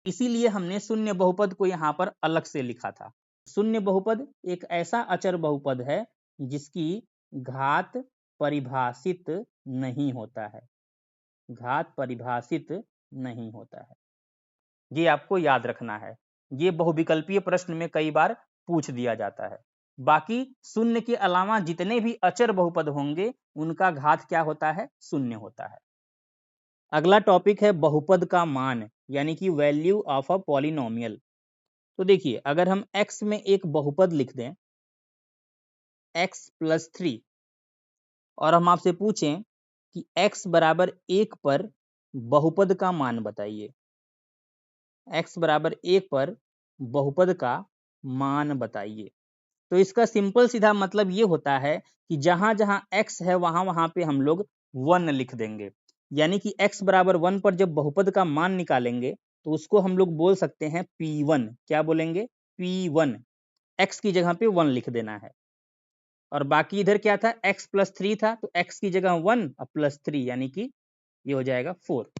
इसीलिए हमने शून्य बहुपद को यहाँ पर अलग से लिखा था। शून्य बहुपद एक ऐसा अचर बहुपद है जिसकी घात परिभाषित नहीं होता है। घात परिभाषित नहीं होता है, ये आपको याद रखना है। ये बहुविकल्पीय प्रश्न में कई बार पूछ दिया जाता है। बाकी शून्य के अलावा जितने भी अचर बहुपद होंगे उनका घात क्या होता है? शून्य होता है। अगला टॉपिक है बहुपद का मान, यानी कि वैल्यू ऑफ अ पॉलिनोमियल। तो देखिए अगर हम x में एक बहुपद लिख दें x+3, और हम आपसे पूछें कि x = 1 पर बहुपद का मान बताइए, x = 1 पर बहुपद का मान बताइए, तो इसका सिंपल सीधा मतलब ये होता है कि जहां जहां x है वहां वहां पे हम लोग 1 लिख देंगे। यानी कि x = 1 पर जब बहुपद का मान निकालेंगे तो उसको हम लोग बोल सकते हैं P1। क्या बोलेंगे? P1। x की जगह पे 1 लिख देना है। और बाकी इधर क्या था? x+3 था, तो x की जगह 1 और +3, यानी कि ये हो जाएगा 4।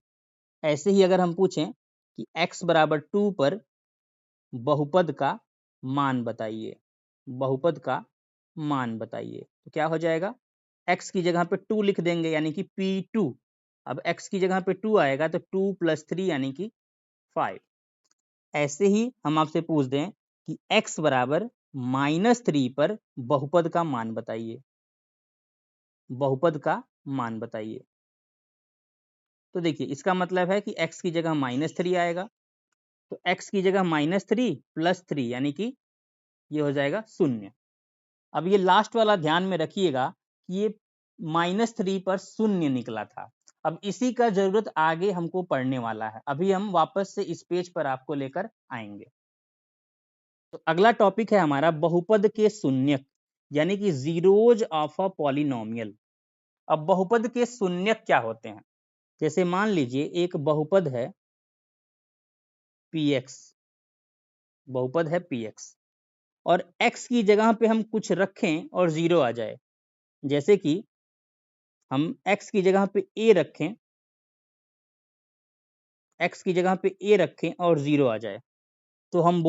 ऐसे ही अगर हम पूछें कि x = 2 पर बहुपद का मान बताइए, बहुपद का मान बताइए, तो क्या हो जाएगा? x की जगह पे 2 लिख देंगे, यानी कि P2। अब x की जगह पे 2 आएगा तो 2 + 3 यानी कि 5। ऐसे ही हम आपसे पूछ दें कि x = -3 पर बहुपद का मान बताइए, बहुपद का मान बताइए, तो देखिए इसका मतलब है कि x की जगह -3 आएगा, तो x की जगह -3 + 3 यानी कि ये हो जाएगा 0। अब ये लास्ट वाला ध्यान में रखिएगा कि ये -3 पर 0 निकला था। अब इसी का जरूरत आगे हमको पढ़ने वाला है, अभी हम वापस से इस पेज पर आपको लेकर आएंगे। तो अगला टॉपिक है हमारा बहुपद के शून्यक, यानी कि जीरोज ऑफ अ पॉलिनोमियल। अब बहुपद के शून्यक क्या होते हैं? जैसे मान लीजिए एक बहुपद है px, बहुपद है px, और x की जगह पे हम कुछ रखें और 0 आ जाए। जैसे कि हम x की जगह पे a रखें, x की जगह पे a रखें और 0 आ जाए, तो हम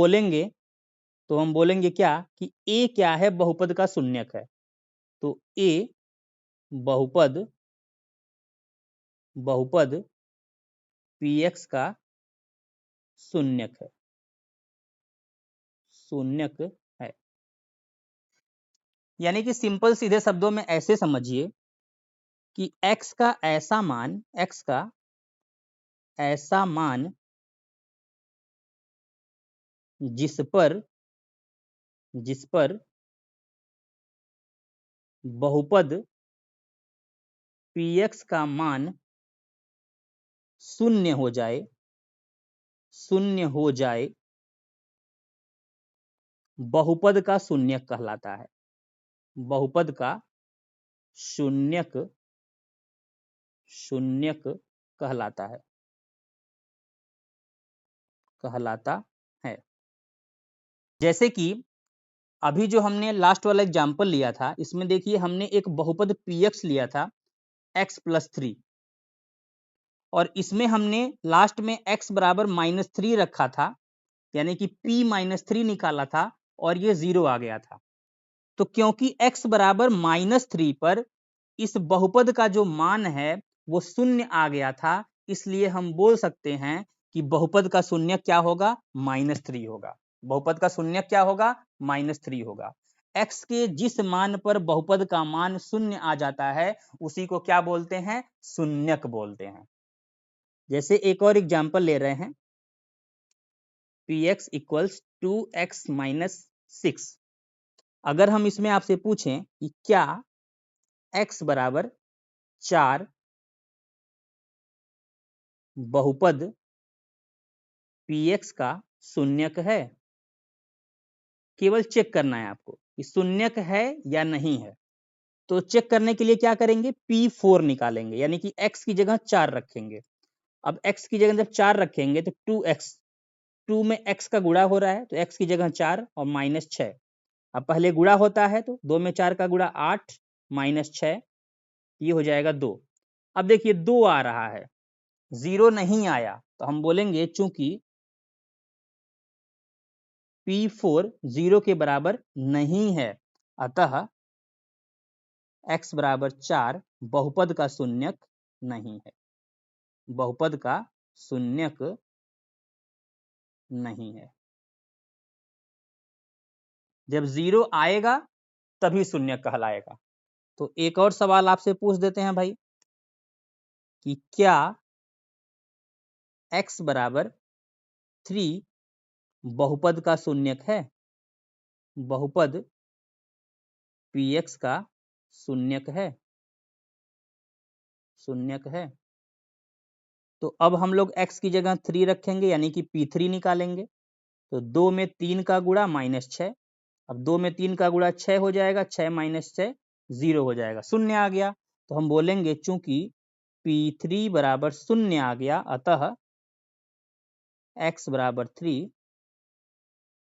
बोलेंगे क्या कि a क्या है? बहुपद का शून्यक है। तो ए बहुपद px का शून्यक है, शून्यक है। यानी कि सिंपल सीधे शब्दों में ऐसे समझिए कि x का ऐसा मान जिस पर बहुपद px का मान शून्य हो जाए बहुपद का शून्यक कहलाता है। बहुपद का शून्यक कहलाता है। जैसे कि अभी जो हमने लास्ट वाला एग्जाम्पल लिया था, इसमें देखिए हमने एक बहुपद px लिया था x + 3, और इसमें हमने लास्ट में x बराबर -3 रखा था, यानी कि p -3 निकाला था और ये 0 आ गया था। तो क्योंकि x बराबर -3 पर इस बहुपद का जो मान है वो शून्य आ गया था, इसलिए हम बोल सकते हैं कि बहुपद का शून्यक क्या होगा? -3 होगा। बहुपद का शून्यक क्या होगा? -3 होगा। x के जिस मान पर बहुपद का मान शून्य आ जाता है उसी को क्या बोलते हैं? शून्यक बोलते हैं। जैसे एक और एग्जाम्पल ले रहे हैं, px = 2x - 6। अगर हम इसमें आपसे पूछें कि क्या x बराबर 4 बहुपद px का शून्यक है? केवल चेक करना है आपको कि शून्यक है या नहीं है। तो चेक करने के लिए क्या करेंगे? P4 निकालेंगे, यानी कि x की जगह 4 रखेंगे। अब x की जगह जब 4 रखेंगे तो 2x, 2 में x का गुणा हो रहा है तो x की जगह 4 और -6। अब पहले गुणा होता है तो 2 में 4 का गुणा 8 -6, ये हो जाएगा 2। अब देखिए 2 आ रहा है, 0 नहीं आया, तो हम बोलेंगे चूंकि P4 0 के बराबर नहीं है, अतः x बराबर 4 बहुपद का शून्यक नहीं है। बहुपद का शून्यक नहीं है। जब 0 आएगा तभी शून्यक कहलाएगा। तो एक और सवाल आपसे पूछ देते हैं भाई कि क्या x बराबर 3 बहुपद का शून्यक है? बहुपद px का शून्यक है? शून्यक है। तो अब हम लोग x की जगह 3 रखेंगे, यानी कि P3 निकालेंगे। तो 2 में 3 का गुणा -6, अब 2 में 3 का गुणा 6 हो जाएगा, 6 - 6 0 हो जाएगा, शून्य आ गया। तो हम बोलेंगे चूंकि P3 बराबर शून्य आ गया, अतः x बराबर 3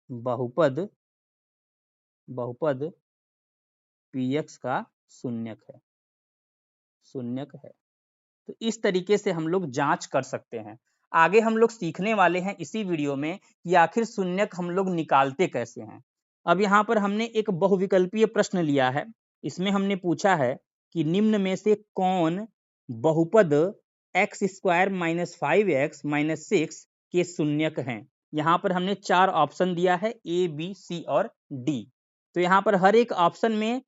बहुपद px का शून्यक है। शून्यक है। तो इस तरीके से हम लोग जांच कर सकते हैं। आगे हम लोग सीखने वाले हैं इसी वीडियो में कि आखिर शून्यक हम लोग निकालते कैसे हैं। अब यहाँ पर हमने एक बहुविकल्पीय प्रश्न लिया है। इसमें हमने पूछा है कि निम्न में से कौन बहुपद x² - 5x - 6 के शून्यक हैं। यहाँ पर हमने 4 ऑप्शन दिया है, A, B, C और D। तो यहाँ पर हर एक ऑप्शन में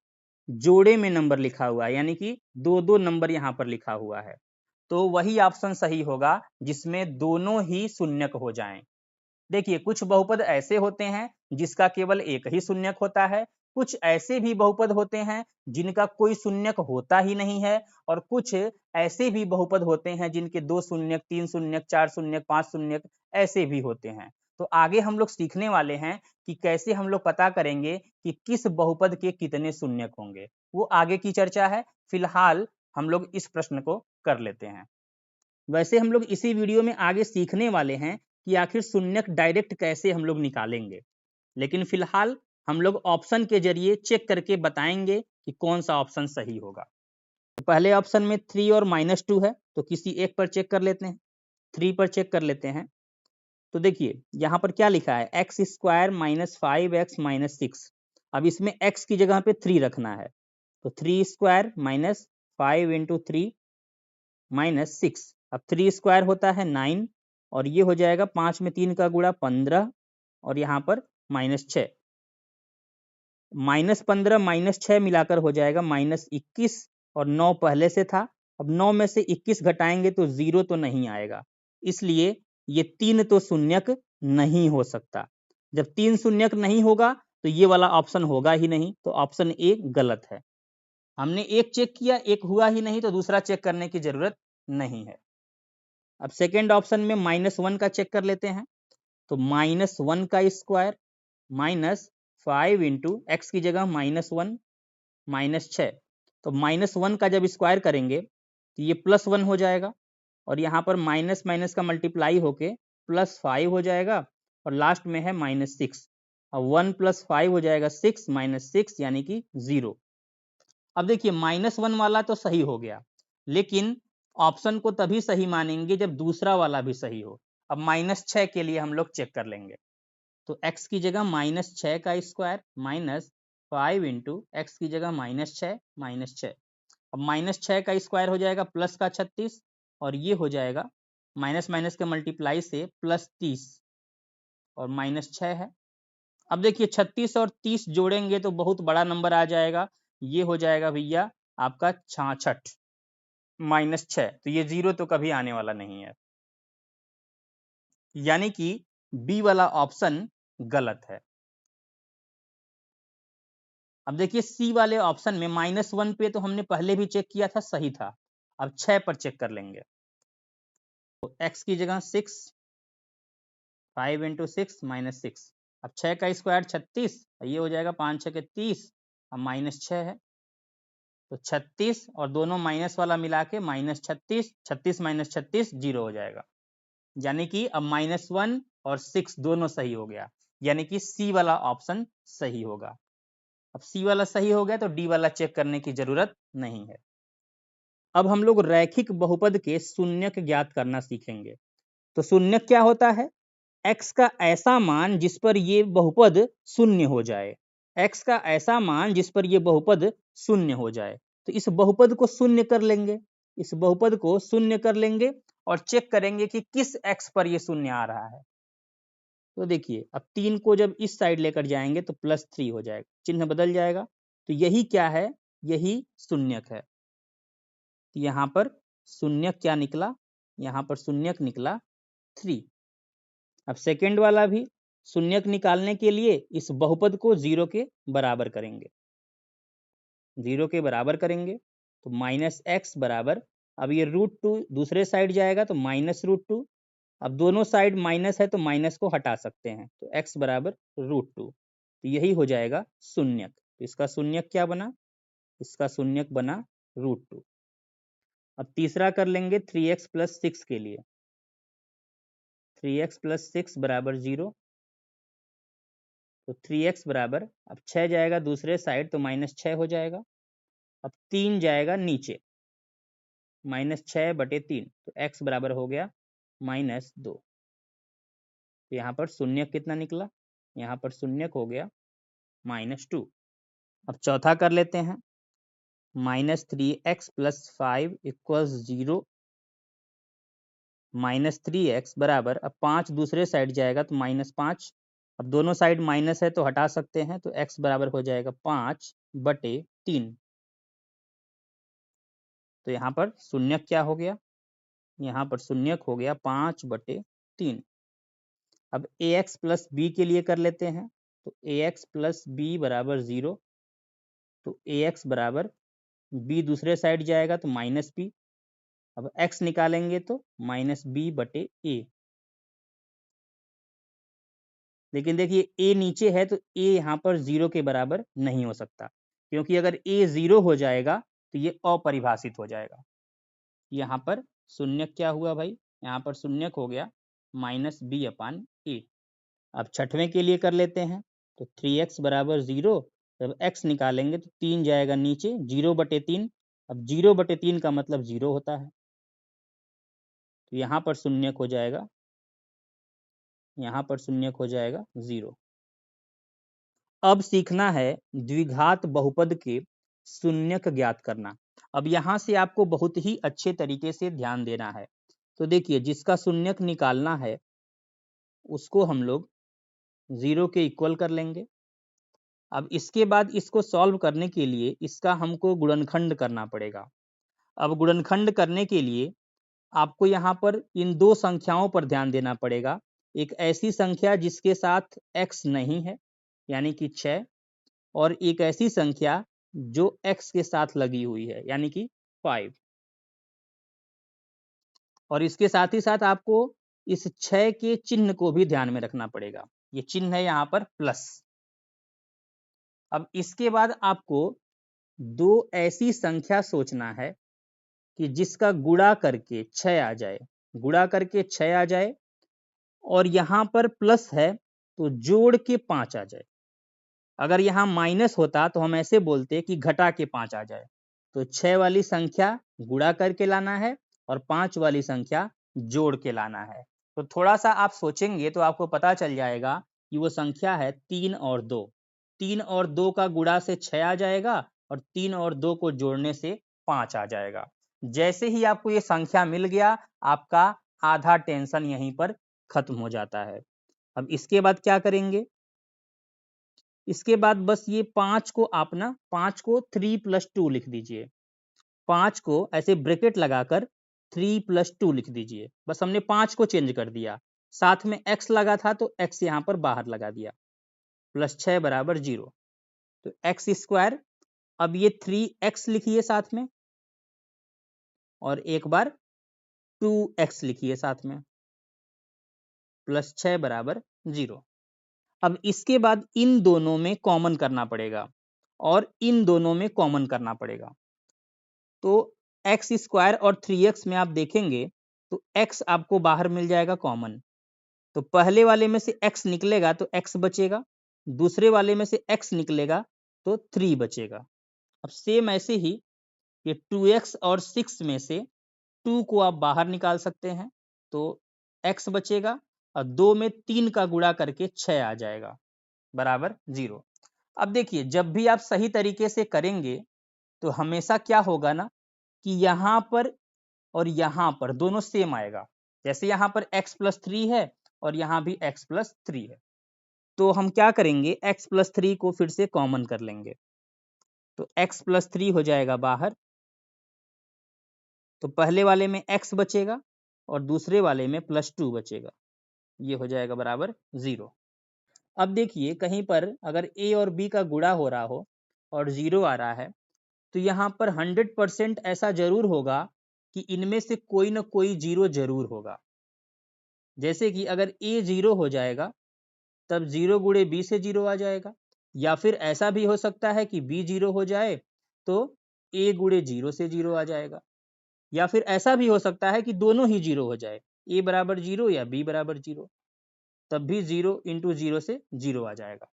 जोड़े में नंबर लिखा हुआ है, यानी कि 2-2 नंबर यहाँ पर लिखा हुआ है। तो वही ऑप्शन सही होगा जिसमें दोनों ही शून्यक हो जाएं। देखिए कुछ बहुपद ऐसे होते हैं जिसका केवल एक ही शून्यक होता है, कुछ ऐसे भी बहुपद होते हैं जिनका कोई शून्यक होता ही नहीं है, और कुछ ऐसे भी बहुपद होते हैं जिनके 2 शून्यक, 3 शून्यक, 4 शून्यक, 5 शून्यक ऐसे भी होते हैं। तो आगे हम लोग सीखने वाले हैं कि कैसे हम लोग पता करेंगे कि किस बहुपद के कितने शून्यक होंगे, वो आगे की चर्चा है। फिलहाल हम लोग इस प्रश्न को कर लेते हैं। वैसे हम लोग इसी वीडियो में आगे सीखने वाले हैं कि आखिर शून्यक डायरेक्ट कैसे हम लोग निकालेंगे, लेकिन फिलहाल हम लोग ऑप्शन के जरिए चेक करके बताएंगे कि कौन सा ऑप्शन सही होगा। तो पहले ऑप्शन में 3 और -2 है, तो किसी एक पर चेक कर लेते हैं। 3 पर चेक कर लेते हैं। तो देखिए यहाँ पर क्या लिखा है, x² - 5x - 6। अब इसमें x की जगह पे 3 रखना है, तो 3 स्क्वायर माइनस 5 इंटू 3 माइनस 6। अब 3 स्क्वायर होता है 9 और ये हो जाएगा 5 में 3 का गुणा 15 और यहाँ पर -6। -15 -6 मिलाकर हो जाएगा -21 और 9 पहले से था। अब 9 में से 21 घटाएंगे तो 0 तो नहीं आएगा, इसलिए ये 3 तो शून्यक नहीं हो सकता। जब 3 शून्यक नहीं होगा तो ये वाला ऑप्शन होगा ही नहीं, तो ऑप्शन ए गलत है। हमने एक चेक किया, एक हुआ ही नहीं, तो दूसरा चेक करने की जरूरत नहीं है। अब सेकेंड ऑप्शन में -1 का चेक कर लेते हैं। तो -1 का स्क्वायर माइनस 5 इंटू एक्स की जगह -1 -6। तो -1 का जब स्क्वायर करेंगे तो ये +1 हो जाएगा और यहाँ पर माइनस माइनस का मल्टीप्लाई होके +5 हो जाएगा और लास्ट में है -6। अब 1 + 5 हो जाएगा 6 -6 यानी कि 0। अब देखिए -1 वाला तो सही हो गया, लेकिन ऑप्शन को तभी सही मानेंगे जब दूसरा वाला भी सही हो। अब -6 के लिए हम लोग चेक कर लेंगे। तो x की जगह -6 का स्क्वायर माइनस 5 इंटू एक्स की जगह -6 -6। अब -6 का स्क्वायर हो जाएगा प्लस का 36 और ये हो जाएगा माइनस माइनस के मल्टीप्लाई से +30 और -6 है। अब देखिए 36 और 30 जोड़ेंगे तो बहुत बड़ा नंबर आ जाएगा, ये हो जाएगा भैया आपका 66 -6। तो ये 0 तो कभी आने वाला नहीं है, यानी कि बी वाला ऑप्शन गलत है। अब देखिए सी वाले ऑप्शन में -1 पे तो हमने पहले भी चेक किया था, सही था। अब 6 पर चेक कर लेंगे। तो x की जगह 6, 5 इंटू 6 -6। अब 6 का स्क्वायर 36, ये हो जाएगा 5 6 के 30, अब -6 है तो 36 और दोनों माइनस वाला मिला के -36, 36 -36 0 हो जाएगा, यानी कि अब -1 और 6 दोनों सही हो गया, यानी कि सी वाला ऑप्शन सही होगा। अब सी वाला सही हो गया तो डी वाला चेक करने की जरूरत नहीं है। अब हम लोग रैखिक बहुपद के शून्यक ज्ञात करना सीखेंगे। तो शून्यक क्या होता है? x का ऐसा मान जिस पर ये बहुपद शून्य हो जाए। x का ऐसा मान जिस पर ये बहुपद शून्य हो जाए। तो इस बहुपद को शून्य कर लेंगे, इस बहुपद को शून्य कर लेंगे और चेक करेंगे कि किस x पर ये शून्य आ रहा है। तो देखिए अब 3 को जब इस साइड लेकर जाएंगे तो +3 हो जाएगा, चिन्ह बदल जाएगा। तो यही क्या है? यही शून्यक है। यहाँ पर शून्यक क्या निकला? यहाँ पर शून्यक निकला 3। अब सेकेंड वाला भी शून्यक निकालने के लिए इस बहुपद को 0 के बराबर करेंगे, 0 के बराबर करेंगे तो -x बराबर, अब ये √2 दूसरे साइड जाएगा तो -√2। अब दोनों साइड माइनस है तो माइनस को हटा सकते हैं, तो x बराबर √2। तो यही हो जाएगा शून्यक। तो इसका शून्यक क्या बना? इसका शून्यक बना √2। अब तीसरा कर लेंगे 3x + 6 के लिए। 3x + 6 बराबर 0। तो 3x बराबर, अब 6 जाएगा दूसरे साइड तो -6 हो जाएगा। अब 3 जाएगा नीचे, -6/3, तो x बराबर हो गया -2। तो यहाँ पर शून्यक कितना निकला? यहाँ पर शून्यक हो गया -2। अब चौथा कर लेते हैं। -3x + 5 = 0। -3x बराबर, अब 5 दूसरे साइड जाएगा तो -5। अब दोनों साइड माइनस है तो हटा सकते हैं, तो x बराबर हो जाएगा 5/3। तो यहाँ पर शून्यक क्या हो गया? यहाँ पर शून्यक हो गया 5/3। अब ax + b के लिए कर लेते हैं। तो ax + b बराबर 0। तो ax बराबर, b दूसरे साइड जाएगा तो -b। अब x निकालेंगे तो -b/a। लेकिन देखिए a नीचे है तो a यहाँ पर 0 के बराबर नहीं हो सकता, क्योंकि अगर a 0 हो जाएगा तो ये अपरिभाषित हो जाएगा। यहाँ पर शून्यक क्या हुआ भाई? यहाँ पर शून्यक हो गया -b/a। अब छठवें के लिए कर लेते हैं। तो 3x बराबर 0, जब x निकालेंगे तो 3 जाएगा नीचे, 0/3। अब 0/3 का मतलब 0 होता है, तो यहाँ पर शून्यक हो जाएगा, यहाँ पर शून्यक हो जाएगा 0। अब सीखना है द्विघात बहुपद के शून्यक ज्ञात करना। अब यहाँ से आपको बहुत ही अच्छे तरीके से ध्यान देना है। तो देखिए, जिसका शून्यक निकालना है उसको हम लोग 0 के इक्वल कर लेंगे। अब इसके बाद इसको सॉल्व करने के लिए इसका हमको गुणनखंड करना पड़ेगा। अब गुणनखंड करने के लिए आपको यहाँ पर इन दो संख्याओं पर ध्यान देना पड़ेगा। एक ऐसी संख्या जिसके साथ x नहीं है यानी कि 6, और एक ऐसी संख्या जो x के साथ लगी हुई है यानी कि 5। और इसके साथ ही साथ आपको इस 6 के चिन्ह को भी ध्यान में रखना पड़ेगा। ये चिन्ह है यहाँ पर प्लस। अब इसके बाद आपको दो ऐसी संख्या सोचना है कि जिसका गुणा करके 6 आ जाए, गुणा करके 6 आ जाए, और यहाँ पर प्लस है तो जोड़ के 5 आ जाए। अगर यहाँ माइनस होता तो हम ऐसे बोलते कि घटा के 5 आ जाए। तो 6 वाली संख्या गुणा करके लाना है और 5 वाली संख्या जोड़ के लाना है। तो थोड़ा सा आप सोचेंगे तो आपको पता चल जाएगा कि वो संख्या है 3 और 2। 3 और 2 का गुणा से 6 आ जाएगा और 3 और 2 को जोड़ने से 5 आ जाएगा। जैसे ही आपको ये संख्या मिल गया, आपका आधा टेंशन यहीं पर खत्म हो जाता है। अब इसके बाद क्या करेंगे? इसके बाद बस ये 5 को आप ना 5 को 3 + 2 लिख दीजिए। 5 को ऐसे ब्रैकेट लगाकर 3 + 2 लिख दीजिए। बस हमने 5 को चेंज कर दिया। साथ में x लगा था तो x यहाँ पर बाहर लगा दिया। +6 = 0। तो x²। अब ये 3x लिखिए साथ में, और एक बार 2x लिखिए साथ में। +6 = 0। अब इसके बाद इन दोनों में कॉमन करना पड़ेगा और इन दोनों में कॉमन करना पड़ेगा। तो x² और 3x में आप देखेंगे तो x आपको बाहर मिल जाएगा कॉमन। तो पहले वाले में से x निकलेगा तो x बचेगा, दूसरे वाले में से x निकलेगा तो 3 बचेगा। अब सेम ऐसे ही ये 2x और 6 में से 2 को आप बाहर निकाल सकते हैं तो x बचेगा, और 2 में 3 का गुणा करके 6 आ जाएगा बराबर 0। अब देखिए, जब भी आप सही तरीके से करेंगे तो हमेशा क्या होगा ना कि यहाँ पर और यहाँ पर दोनों सेम आएगा। जैसे यहाँ पर x + 3 है और यहाँ भी x + 3 है, तो हम क्या करेंगे, x + 3 को फिर से कॉमन कर लेंगे। तो x + 3 हो जाएगा बाहर, तो पहले वाले में x बचेगा और दूसरे वाले में +2 बचेगा। ये हो जाएगा बराबर 0। अब देखिए, कहीं पर अगर a और b का गुणा हो रहा हो और 0 आ रहा है तो यहाँ पर 100% ऐसा जरूर होगा कि इनमें से कोई ना कोई 0 जरूर होगा। जैसे कि अगर a 0 हो जाएगा तब 0 गुणे b से 0 आ जाएगा, या फिर ऐसा भी हो सकता है कि b 0 हो जाए तो a गुणे 0 से 0 आ जाएगा, या फिर ऐसा भी हो सकता है कि दोनों ही 0 हो जाए, a = 0 या b = 0, तब भी 0 × 0 से 0 आ जाएगा।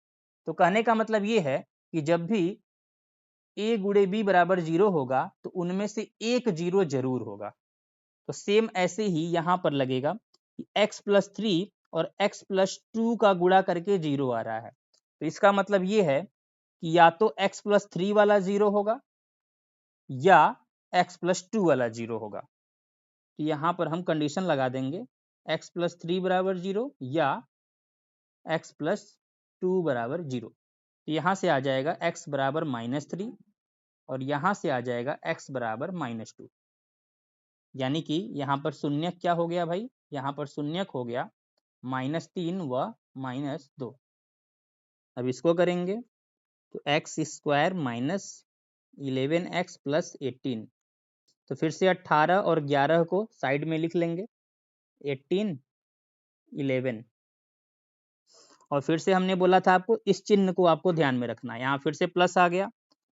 तो कहने का मतलब ये है कि जब भी a गुणे b = 0 होगा तो उनमें से एक 0 जरूर होगा। तो सेम ऐसे ही यहाँ पर लगेगा कि x + 3 और x + 2 का गुणा करके 0 आ रहा है, तो इसका मतलब ये है कि या तो x + 3 वाला 0 होगा या x + 2 वाला 0 होगा। तो यहाँ पर हम कंडीशन लगा देंगे x + 3 = 0 या x + 2 = 0। तो यहाँ से आ जाएगा x = -3 और यहाँ से आ जाएगा x = -2। यानी कि यहाँ पर शून्यक क्या हो गया भाई, यहाँ पर शून्यक हो गया -3 व -2। अब इसको करेंगे तो x² - 11x + 18। तो फिर से 18 और 11 को साइड में लिख लेंगे, 18 11। और फिर से हमने बोला था आपको इस चिन्ह को आपको ध्यान में रखना है। यहाँ फिर से प्लस आ गया,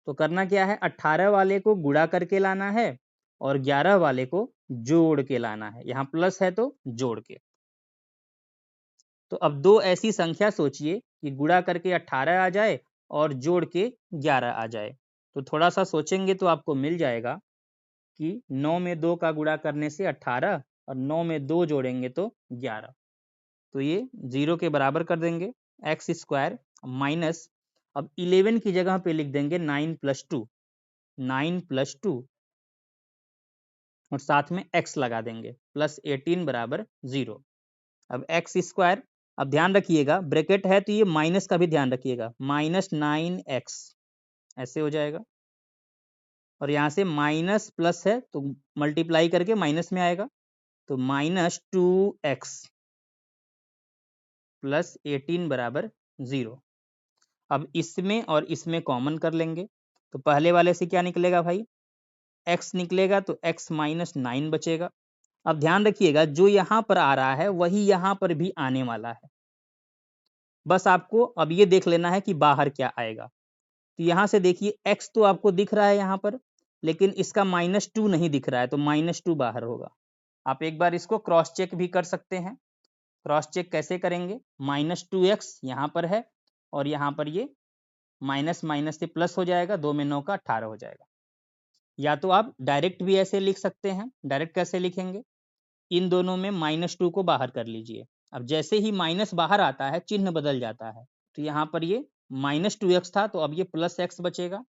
तो करना क्या है, 18 वाले को गुणा करके लाना है और 11 वाले को जोड़ के लाना है। यहाँ प्लस है तो जोड़ के। तो अब दो ऐसी संख्या सोचिए कि गुणा करके 18 आ जाए और जोड़ के 11 आ जाए। तो थोड़ा सा सोचेंगे तो आपको मिल जाएगा कि 9 में 2 का गुणा करने से 18 और 9 में 2 जोड़ेंगे तो 11। तो ये 0 के बराबर कर देंगे। x² माइनस, अब 11 की जगह पे लिख देंगे 9 + 2। 9 प्लस 2 और साथ में x लगा देंगे प्लस 18 बराबर 0। अब एक्स स्क्वायर, अब ध्यान रखिएगा ब्रैकेट है तो ये माइनस का भी ध्यान रखिएगा, -9x ऐसे हो जाएगा, और यहाँ से माइनस प्लस है तो मल्टीप्लाई करके माइनस में आएगा, तो -2x प्लस 18 बराबर 0। अब इसमें और इसमें कॉमन कर लेंगे, तो पहले वाले से क्या निकलेगा भाई, x निकलेगा तो x माइनस 9 बचेगा। अब ध्यान रखिएगा जो यहाँ पर आ रहा है वही यहाँ पर भी आने वाला है, बस आपको अब ये देख लेना है कि बाहर क्या आएगा। तो यहाँ से देखिए x तो आपको दिख रहा है यहाँ पर, लेकिन इसका -2 नहीं दिख रहा है, तो -2 बाहर होगा। आप एक बार इसको क्रॉस चेक भी कर सकते हैं। क्रॉस चेक कैसे करेंगे, -2x यहाँ पर है और यहाँ पर ये माइनस माइनस से प्लस हो जाएगा, 2 में 9 का 18 हो जाएगा। या तो आप डायरेक्ट भी ऐसे लिख सकते हैं। डायरेक्ट कैसे लिखेंगे, इन दोनों में -2 को बाहर कर लीजिए। अब जैसे ही माइनस बाहर आता है चिन्ह बदल जाता है, तो यहाँ पर ये -2x था तो अब ये +x बचेगा,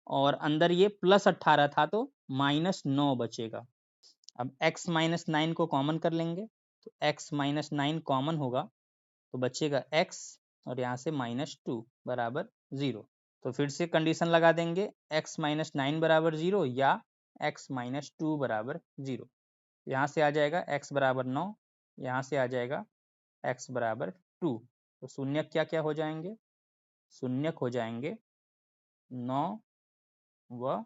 और अंदर ये +18 था तो -9 बचेगा। अब x माइनस 9 को कॉमन कर लेंगे, तो x माइनस 9 कॉमन होगा तो बचेगा x, और यहाँ से -2 बराबर 0। तो फिर से कंडीशन लगा देंगे, x माइनस 9 बराबर 0 या x माइनस 2 बराबर 0। यहाँ से आ जाएगा x बराबर 9, यहाँ से आ जाएगा x बराबर 2। तो शून्यक क्या क्या हो जाएंगे, शून्यक हो जाएंगे 9 व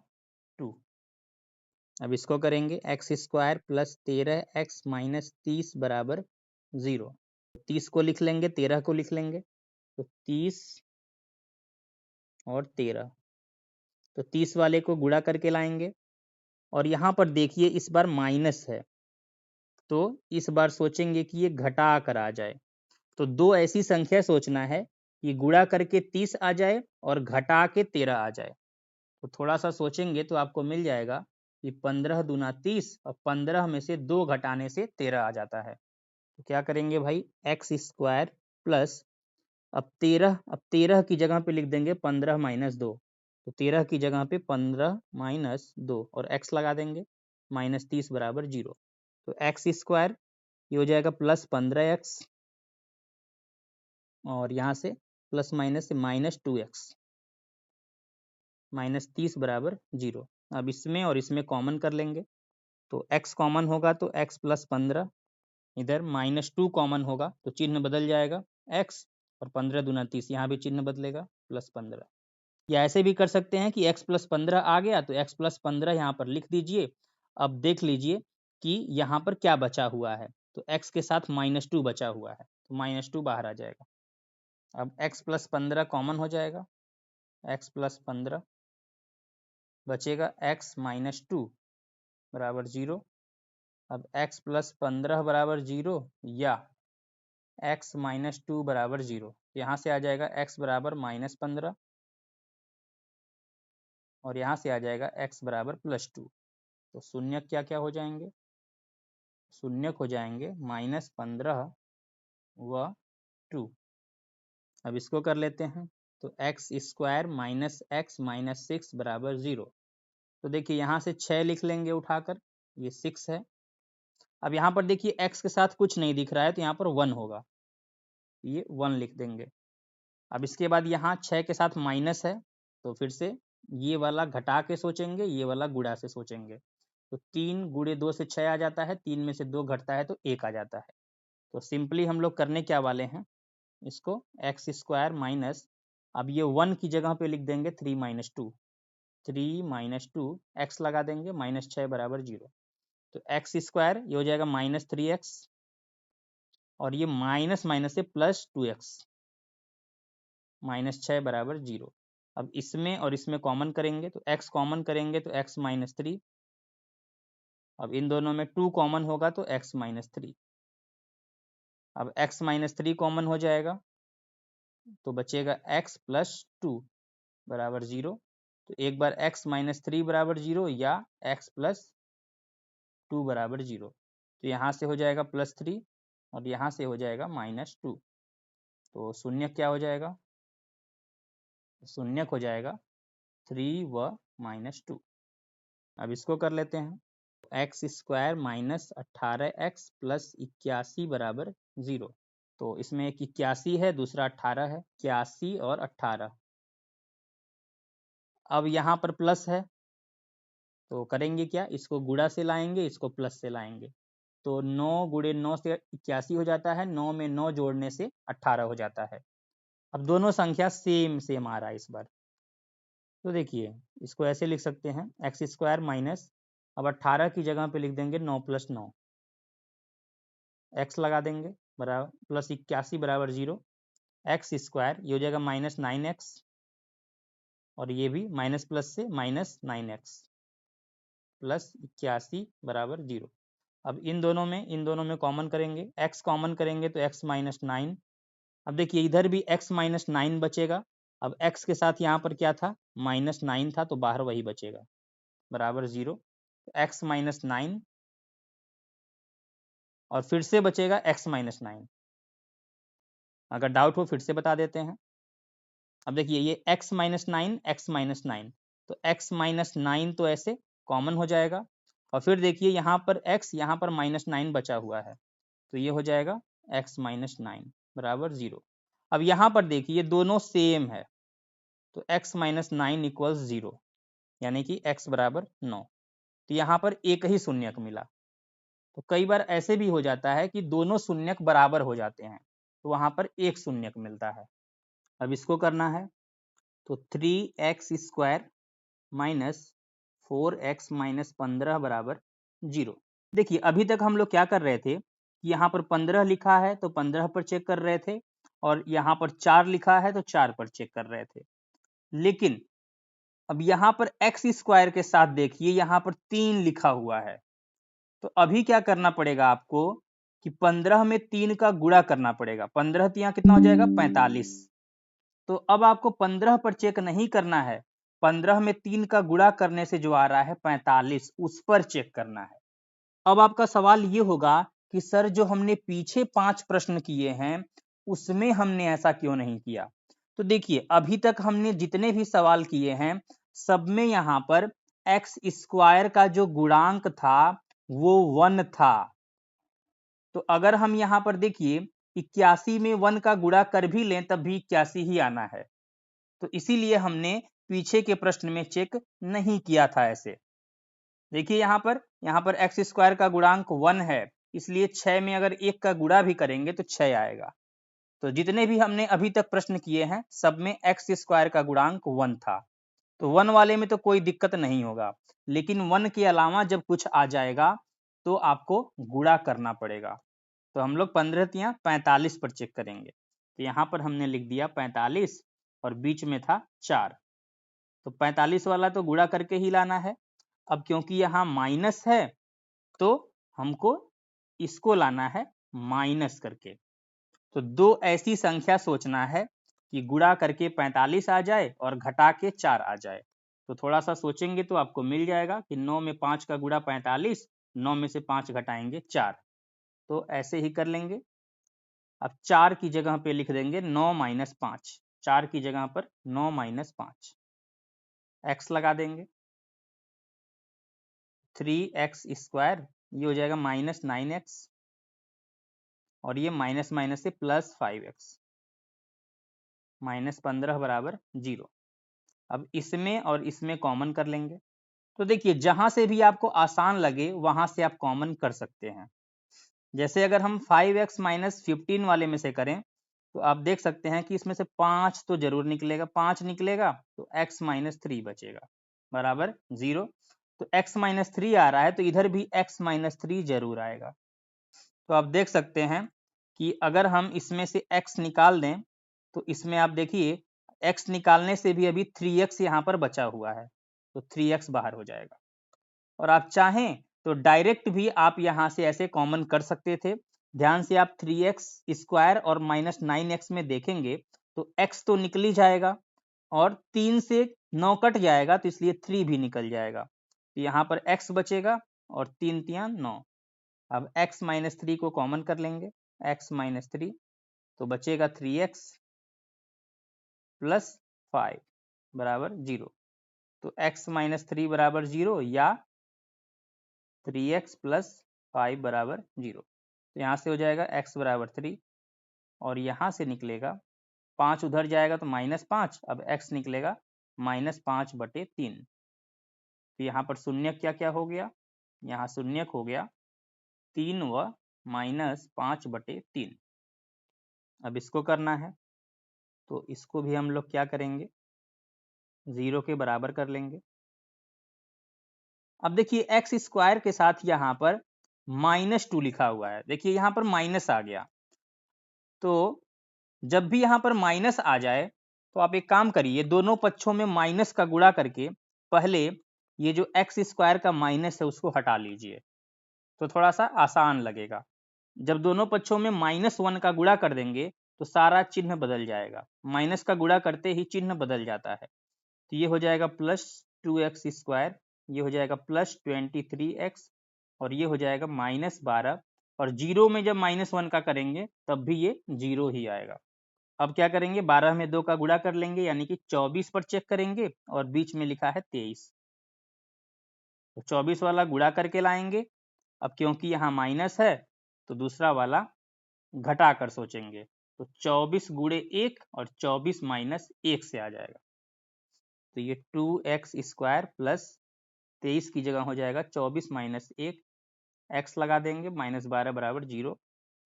2। अब इसको करेंगे, x square plus 13x minus 30 बराबर 0। 30 को लिख लेंगे, 13 को लिख लेंगे, तो 30 और 13, तो 30 वाले को गुणा करके लाएंगे, और यहाँ पर देखिए इस बार माइनस है, तो इस बार सोचेंगे कि ये घटा कर आ जाए। तो दो ऐसी संख्या सोचना है कि गुणा करके 30 आ जाए और घटा के 13 आ जाए। तो थोड़ा सा सोचेंगे तो आपको मिल जाएगा कि 15 दूना 30 और 15 में से 2 घटाने से 13 आ जाता है। तो क्या करेंगे भाई, एक्स स्क्वायर प्लस, अब 13 की जगह पे लिख देंगे 15 माइनस 2, तो 13 की जगह पे 15 माइनस 2 और x लगा देंगे, -30 बराबर 0। तो एक्स स्क्वायर ये हो जाएगा +15x, और यहाँ से प्लस माइनस से -2x, -30 बराबर 0। अब इसमें और इसमें कॉमन कर लेंगे, तो x कॉमन होगा तो x प्लस 15, इधर -2 कॉमन होगा तो चिन्ह बदल जाएगा x, और 15 दूना 30, यहाँ भी चिन्ह बदलेगा +15। या ऐसे भी कर सकते हैं कि x प्लस 15 आ गया तो x प्लस 15 यहाँ पर लिख दीजिए। अब देख लीजिए कि यहाँ पर क्या बचा हुआ है, तो x के साथ -2 बचा हुआ है, तो -2 बाहर आ जाएगा। अब x प्लस 15 कॉमन हो जाएगा, x प्लस 15 बचेगा x माइनस 2 बराबर 0। अब x प्लस 15 बराबर 0 या x माइनस 2 बराबर 0, यहाँ से आ जाएगा x बराबर -15, और यहाँ से आ जाएगा x बराबर +2। तो शून्यक क्या क्या हो जाएंगे, शून्यक हो जाएंगे -15 व 2। अब इसको कर लेते हैं, तो x square minus x minus 6 बराबर 0। तो देखिए यहाँ से 6 लिख लेंगे उठाकर, ये 6 है। अब यहाँ पर देखिए x के साथ कुछ नहीं दिख रहा है तो यहाँ पर 1 होगा, ये 1 लिख देंगे। अब इसके बाद यहाँ 6 के साथ माइनस है, तो फिर से ये वाला घटा के सोचेंगे, ये वाला गुणा से सोचेंगे। तो 3 गुणे 2 से 6 आ जाता है, 3 में से 2 घटता है तो 1 आ जाता है। तो सिंपली हम लोग करने क्या वाले हैं, इसको एक्स स्क्वायर माइनस, अब ये 1 की जगह पे लिख देंगे 3 माइनस 2, 3 माइनस 2, एक्स लगा देंगे, -6 बराबर 0। तो एक्स स्क्वायर ये हो जाएगा -3x, और ये माइनस माइनस से +2x, -6 बराबर 0। अब इसमें और इसमें कॉमन करेंगे, तो x कॉमन करेंगे तो x -3, अब इन दोनों में 2 कॉमन होगा तो x -3। अब x -3 कॉमन हो जाएगा तो बचेगा x प्लस 2 बराबर 0। तो एक बार x -3 बराबर 0 या x प्लस 2 बराबर 0, तो यहाँ से हो जाएगा +3 और यहाँ से हो जाएगा -2। तो शून्य क्या हो जाएगा, शून्य हो जाएगा 3 व माइनस 2। अब इसको कर लेते हैं, x square minus 18x plus 81 बराबर 0। तो इसमें एक 81 है, दूसरा 18 है, 81 और 18। अब यहाँ पर प्लस है तो करेंगे क्या, इसको गुणा से लाएंगे, इसको प्लस से लाएंगे। तो 9 गुणे 9 से 81 हो जाता है, 9 में 9 जोड़ने से 18 हो जाता है। अब दोनों संख्या सेम सेम आ रहा है इस बार। तो देखिए इसको ऐसे लिख सकते हैं, एक्स स्क्वायर माइनस, अब 18 की जगह पे लिख देंगे 9 प्लस 9, एक्स लगा देंगे बराबर प्लस 81 बराबर 0, एक्स स्क्वायर ये हो जाएगा माइनस 9x, और ये भी माइनस प्लस से माइनस 9x प्लस 81 बराबर 0। अब इन दोनों में कॉमन करेंगे, x कॉमन करेंगे तो x माइनस 9। अब देखिए इधर भी x माइनस 9 बचेगा। अब x के साथ यहाँ पर क्या था, माइनस 9 था, तो बाहर वही बचेगा बराबर 0। x माइनस 9 और फिर से बचेगा x माइनस 9। अगर डाउट हो फिर से बता देते हैं। अब देखिए ये x माइनस 9 x माइनस 9, तो x माइनस 9 तो ऐसे कॉमन हो जाएगा, और फिर देखिए यहाँ पर x, यहाँ पर माइनस 9 बचा हुआ है, तो ये हो जाएगा x माइनस 9 बराबर 0। अब यहाँ पर देखिए ये दोनों सेम है, तो x माइनस 9 इक्वल्स 0, यानी कि x बराबर 9। तो यहाँ पर एक ही शून्यक मिला। तो कई बार ऐसे भी हो जाता है कि दोनों शून्यक बराबर हो जाते हैं, तो वहाँ पर एक शून्यक मिलता है। अब इसको करना है, तो 3x square minus 4x minus 15 बराबर 0। देखिए अभी तक हम लोग क्या कर रहे थे, यहाँ पर 15 लिखा है तो 15 पर चेक कर रहे थे, और यहाँ पर 4 लिखा है तो 4 पर चेक कर रहे थे। लेकिन अब यहाँ पर x स्क्वायर के साथ देखिए यहाँ पर 3 लिखा हुआ है, तो अभी क्या करना पड़ेगा आपको कि 15 में 3 का गुणा करना पड़ेगा। 15 तिया कितना हो जाएगा, 45। तो अब आपको 15 पर चेक नहीं करना है, 15 में 3 का गुणा करने से जो आ रहा है 45, उस पर चेक करना है। अब आपका सवाल ये होगा कि सर जो हमने पीछे 5 प्रश्न किए हैं उसमें हमने ऐसा क्यों नहीं किया। तो देखिए अभी तक हमने जितने भी सवाल किए हैं सब में यहाँ पर एक्स स्क्वायर का जो गुणांक था वो 1 था। तो अगर हम यहाँ पर देखिए 81 में 1 का गुणा कर भी लें तब भी 81 ही आना है, तो इसीलिए हमने पीछे के प्रश्न में चेक नहीं किया था ऐसे। देखिए यहाँ पर एक्स स्क्वायर का गुणांक 1 है, इसलिए 6 में अगर 1 का गुणा भी करेंगे तो 6 आएगा। तो जितने भी हमने अभी तक प्रश्न किए हैं सब में एक्स स्क्वायर का गुणांक 1 था, तो 1 वाले में तो कोई दिक्कत नहीं होगा, लेकिन 1 के अलावा जब कुछ आ जाएगा तो आपको गुणा करना पड़ेगा। तो हम लोग 15 तिया 45 पर चेक करेंगे, तो यहाँ पर हमने लिख दिया 45 और बीच में था 4, तो 45 वाला तो गुणा करके ही लाना है। अब क्योंकि यहाँ माइनस है तो हमको इसको लाना है माइनस करके। तो दो ऐसी संख्या सोचना है कि गुणा करके 45 आ जाए और घटा के 4 आ जाए। तो थोड़ा सा सोचेंगे तो आपको मिल जाएगा कि 9 में 5 का गुणा 45, 9 में से 5 घटाएंगे 4, तो ऐसे ही कर लेंगे। अब 4 की जगह पे लिख देंगे 9 माइनस 5, 4 की जगह पर 9 माइनस 5, एक्स लगा देंगे, 3x स्क्वायर ये हो जाएगा माइनस 9x, और ये माइनस माइनस से प्लस 5x, माइनस 15 बराबर 0। अब इसमें और इसमें कॉमन कर लेंगे। तो देखिए जहां से भी आपको आसान लगे वहां से आप कॉमन कर सकते हैं। जैसे अगर हम 5x माइनस 15 वाले में से करें तो आप देख सकते हैं कि इसमें से 5 तो जरूर निकलेगा, 5 निकलेगा तो x माइनस 3 बचेगा बराबर 0। तो x माइनस 3 आ रहा है तो इधर भी x माइनस 3 जरूर आएगा। तो आप देख सकते हैं कि अगर हम इसमें से x निकाल दें तो इसमें आप देखिए x निकालने से भी अभी 3x यहाँ पर बचा हुआ है, तो 3x बाहर हो जाएगा। और आप चाहें तो डायरेक्ट भी आप यहाँ से ऐसे कॉमन कर सकते थे। ध्यान से आप 3x स्क्वायर और माइनस 9x में देखेंगे तो x तो निकल ही जाएगा और 3 से 9 कट जाएगा तो इसलिए 3 भी निकल जाएगा, तो यहाँ पर x बचेगा और 3 तिया 9। अब x माइनस 3 को कॉमन कर लेंगे, x माइनस 3 तो बचेगा 3x प्लस 5 बराबर 0। तो x माइनस 3 बराबर 0 या 3x प्लस 5 बराबर 0। तो यहाँ से हो जाएगा x बराबर 3 और यहाँ से निकलेगा 5 उधर जाएगा तो -5, अब x निकलेगा -5/3। तो यहाँ पर शून्य क्या क्या हो गया, यहाँ शून्य हो गया 3 व -5/3। अब इसको करना है तो इसको भी हम लोग क्या करेंगे, 0 के बराबर कर लेंगे। अब देखिए एक्स स्क्वायर के साथ यहाँ पर -2 लिखा हुआ है, देखिए यहाँ पर माइनस आ गया। तो जब भी यहाँ पर माइनस आ जाए तो आप एक काम करिए, दोनों पक्षों में माइनस का गुणा करके पहले ये जो एक्स स्क्वायर का माइनस है उसको हटा लीजिए, तो थोड़ा सा आसान लगेगा। जब दोनों पक्षों में -1 का गुणा कर देंगे तो सारा चिन्ह बदल जाएगा, माइनस का गुणा करते ही चिन्ह बदल जाता है। तो ये हो जाएगा +2x², ये हो जाएगा +23x और ये हो जाएगा -12, और 0 में जब -1 का करेंगे तब भी ये 0 ही आएगा। अब क्या करेंगे, 12 में 2 का गुणा कर लेंगे यानी कि 24 पर चेक करेंगे और बीच में लिखा है 23, तो 24 वाला गुणा करके लाएंगे। अब क्योंकि यहाँ माइनस है तो दूसरा वाला घटा कर सोचेंगे, तो 24 गुणे 1 और 24 माइनस 1 से आ जाएगा। तो ये 2x² प्लस 23 की जगह हो जाएगा 24 माइनस 1, x लगा देंगे, -12 बराबर 0।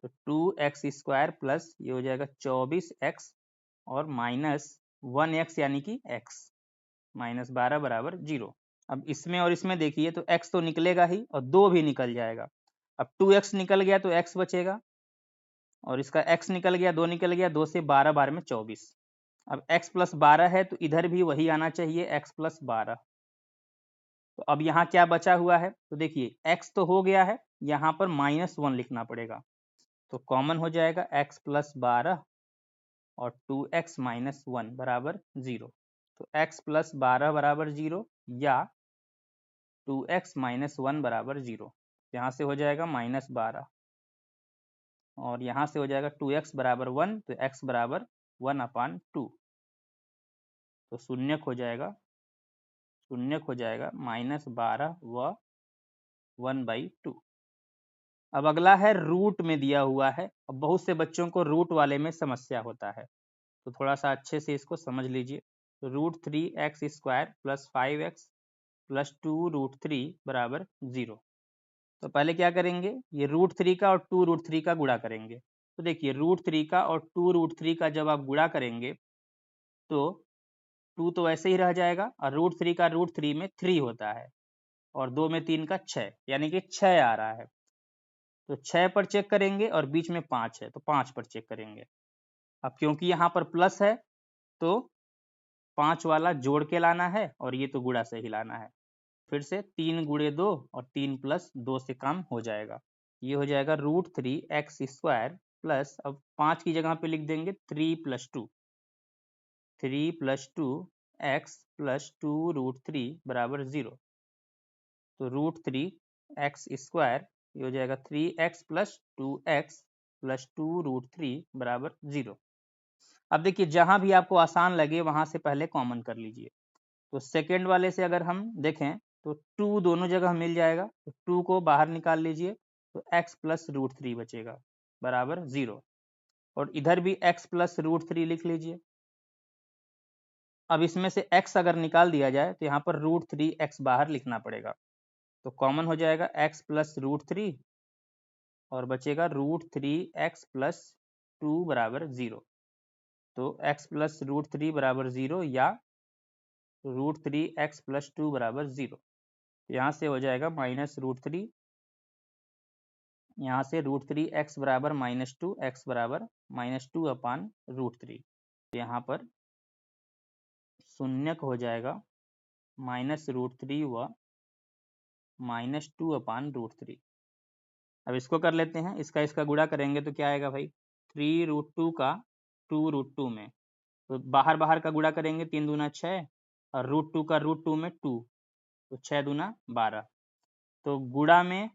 तो 2x² प्लस ये हो जाएगा 24x और -1x यानी कि x, -12 बराबर 0। अब इसमें और इसमें देखिए तो x तो निकलेगा ही और 2 भी निकल जाएगा। अब 2x निकल गया तो x बचेगा और इसका x निकल गया, 2 निकल गया, 2 से 12 12 में 24। अब x प्लस 12 है तो इधर भी वही आना चाहिए, x प्लस 12। तो अब यहाँ क्या बचा हुआ है, तो देखिए x तो हो गया है, यहाँ पर -1 लिखना पड़ेगा, तो कॉमन हो जाएगा x प्लस 12 और 2x माइनस 1 बराबर 0। तो x प्लस 12 बराबर 0 या 2x माइनस 1 बराबर 0। यहाँ से हो जाएगा -12 और यहाँ से हो जाएगा 2x बराबर 1, तो x बराबर 1/2। तो शून्य हो जाएगा -12 व 1/2। अब अगला है रूट में दिया हुआ है। अब बहुत से बच्चों को रूट वाले में समस्या होता है, तो थोड़ा सा अच्छे से इसको समझ लीजिए। तो √3x² प्लस 5x प्लस 2√3 बराबर 0। तो पहले क्या करेंगे, ये √3 का और 2√3 का गुणा करेंगे। तो देखिए √3 का और 2√3 का जब आप गुणा करेंगे तो 2 तो ऐसे ही रह जाएगा और √3 का √3 में 3 होता है और 2 में 3 का 6, यानी कि 6 आ रहा है। तो 6 पर चेक करेंगे और बीच में 5 है तो 5 पर चेक करेंगे। अब क्योंकि यहाँ पर प्लस है तो 5 वाला जोड़ के लाना है और ये तो गुणा से ही लाना है। फिर से 3 गुणे 2 और 3 प्लस 2 से काम हो जाएगा। ये हो जाएगा √3x² प्लस, अब 5 की जगह पे लिख देंगे 3 + 2, 3 + 2x प्लस 2√3 बराबर 0। तो √3x² ये हो जाएगा 3x प्लस 2x प्लस 2√3 बराबर 0। अब देखिए जहां भी आपको आसान लगे वहां से पहले कॉमन कर लीजिए। तो सेकेंड वाले से अगर हम देखें तो 2 दोनों जगह मिल जाएगा, तो 2 को बाहर निकाल लीजिए तो x प्लस √3 बचेगा बराबर 0, और इधर भी x प्लस √3 लिख लीजिए। अब इसमें से x अगर निकाल दिया जाए तो यहाँ पर √3x बाहर लिखना पड़ेगा, तो कॉमन हो जाएगा x प्लस √3 और बचेगा √3x प्लस 2 बराबर 0। तो x प्लस √3 बराबर 0 या √3x प्लस 2 बराबर 0। यहाँ से हो जाएगा -√3, यहाँ से √3x बराबर -2, x बराबर -2/√3। यहाँ पर शून्यक हो जाएगा -√3 व -2/√3। अब इसको कर लेते हैं, इसका गुणा करेंगे तो क्या आएगा भाई, 3√2 का 2√2 में, तो बाहर बाहर का गुणा करेंगे 3 दूना 6 और √2 का √2 में 2, तो 6 दूना 12। तो गुणा में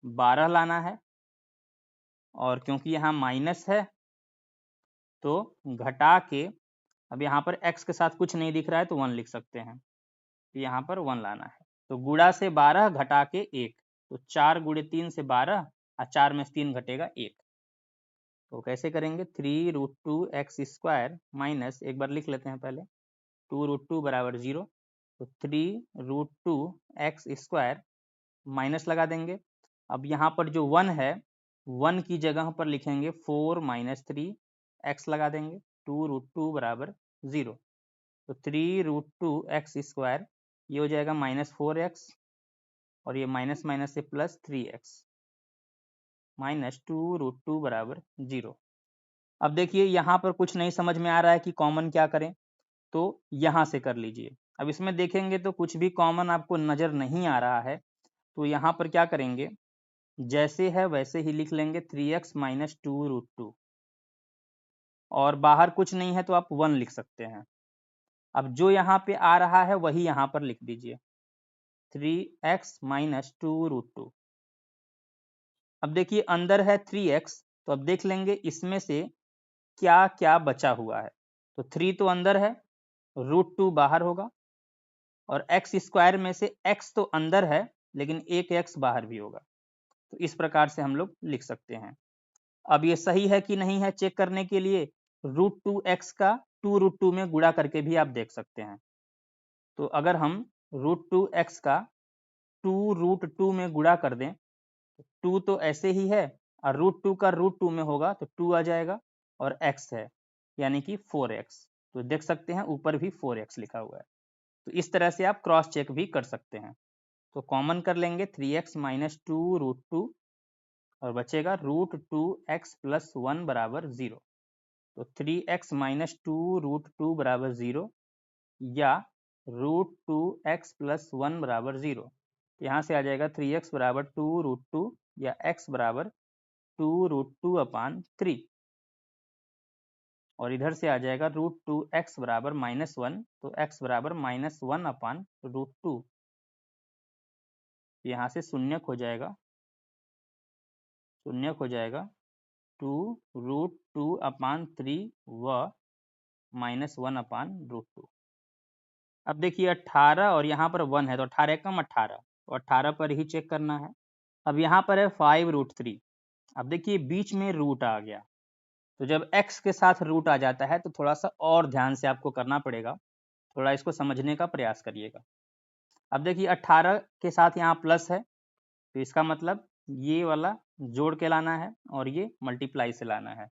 12 लाना है और क्योंकि यहाँ माइनस है तो घटा के, अब यहाँ पर x के साथ कुछ नहीं दिख रहा है तो 1 लिख सकते हैं। तो यहाँ पर 1 लाना है। तो गुणा से 12 घटा के 1, तो 4 गुणे 3 से 12 और 4 में से 3 घटेगा 1। तो कैसे करेंगे, 3√2x² माइनस, एक बार लिख लेते हैं पहले, 2√2 बराबर 0, तो 3√2x² माइनस लगा देंगे। अब यहाँ पर जो 1 है, 1 की जगह पर लिखेंगे 4 माइनस 3, x लगा देंगे, 2√2 बराबर 0, तो 3√2x² ये हो जाएगा -4x, और ये माइनस माइनस से प्लस 3x, माइनस 2√2 बराबर 0। अब देखिए यहाँ पर कुछ नहीं समझ में आ रहा है कि कॉमन क्या करें, तो यहाँ से कर लीजिए। अब इसमें देखेंगे तो कुछ भी कॉमन आपको नज़र नहीं आ रहा है, तो यहाँ पर क्या करेंगे, जैसे है वैसे ही लिख लेंगे 3x माइनस 2√2, और बाहर कुछ नहीं है तो आप 1 लिख सकते हैं। अब जो यहाँ पे आ रहा है वही यहाँ पर लिख दीजिए, 3x माइनस 2√2। अब देखिए अंदर है 3x, तो अब देख लेंगे इसमें से क्या क्या बचा हुआ है। तो 3 तो अंदर है, √2 बाहर होगा, और x² में से x तो अंदर है लेकिन एक x बाहर भी होगा। तो इस प्रकार से हम लोग लिख सकते हैं। अब ये सही है कि नहीं है चेक करने के लिए √2x का 2√2 में गुणा करके भी आप देख सकते हैं। तो अगर हम √2x का 2√2 में गुणा कर दें, 2 तो ऐसे ही है, और √2 का √2 में होगा तो 2 आ जाएगा, और x है यानी कि 4x। तो देख सकते हैं ऊपर भी 4x लिखा हुआ है। तो इस तरह से आप क्रॉस चेक भी कर सकते हैं। तो कॉमन कर लेंगे 3x माइनस 2√2, और बचेगा √2x प्लस 1 बराबर 0। तो 3x माइनस 2√2 बराबर 0, या √2x प्लस 1 बराबर 0। यहाँ से आ जाएगा 3x बराबर 2√2, या x बराबर 2√2 अपान 3, और इधर से आ जाएगा √2x बराबर -1, तो x बराबर -1 अपान √2। यहाँ से शून्यक हो जाएगा, 2√2 अपान 3 व -1 अपान √2। अब देखिए 18 और यहाँ पर 1 है, तो 18 कम 18, तो 18 पर ही चेक करना है। अब यहाँ पर है 5√3। अब देखिए बीच में रूट आ गया, तो जब x के साथ रूट आ जाता है तो थोड़ा सा और ध्यान से आपको करना पड़ेगा, थोड़ा इसको समझने का प्रयास करिएगा। अब देखिए 18 के साथ यहाँ प्लस है, तो इसका मतलब ये वाला जोड़ के लाना है और ये मल्टीप्लाई से लाना है।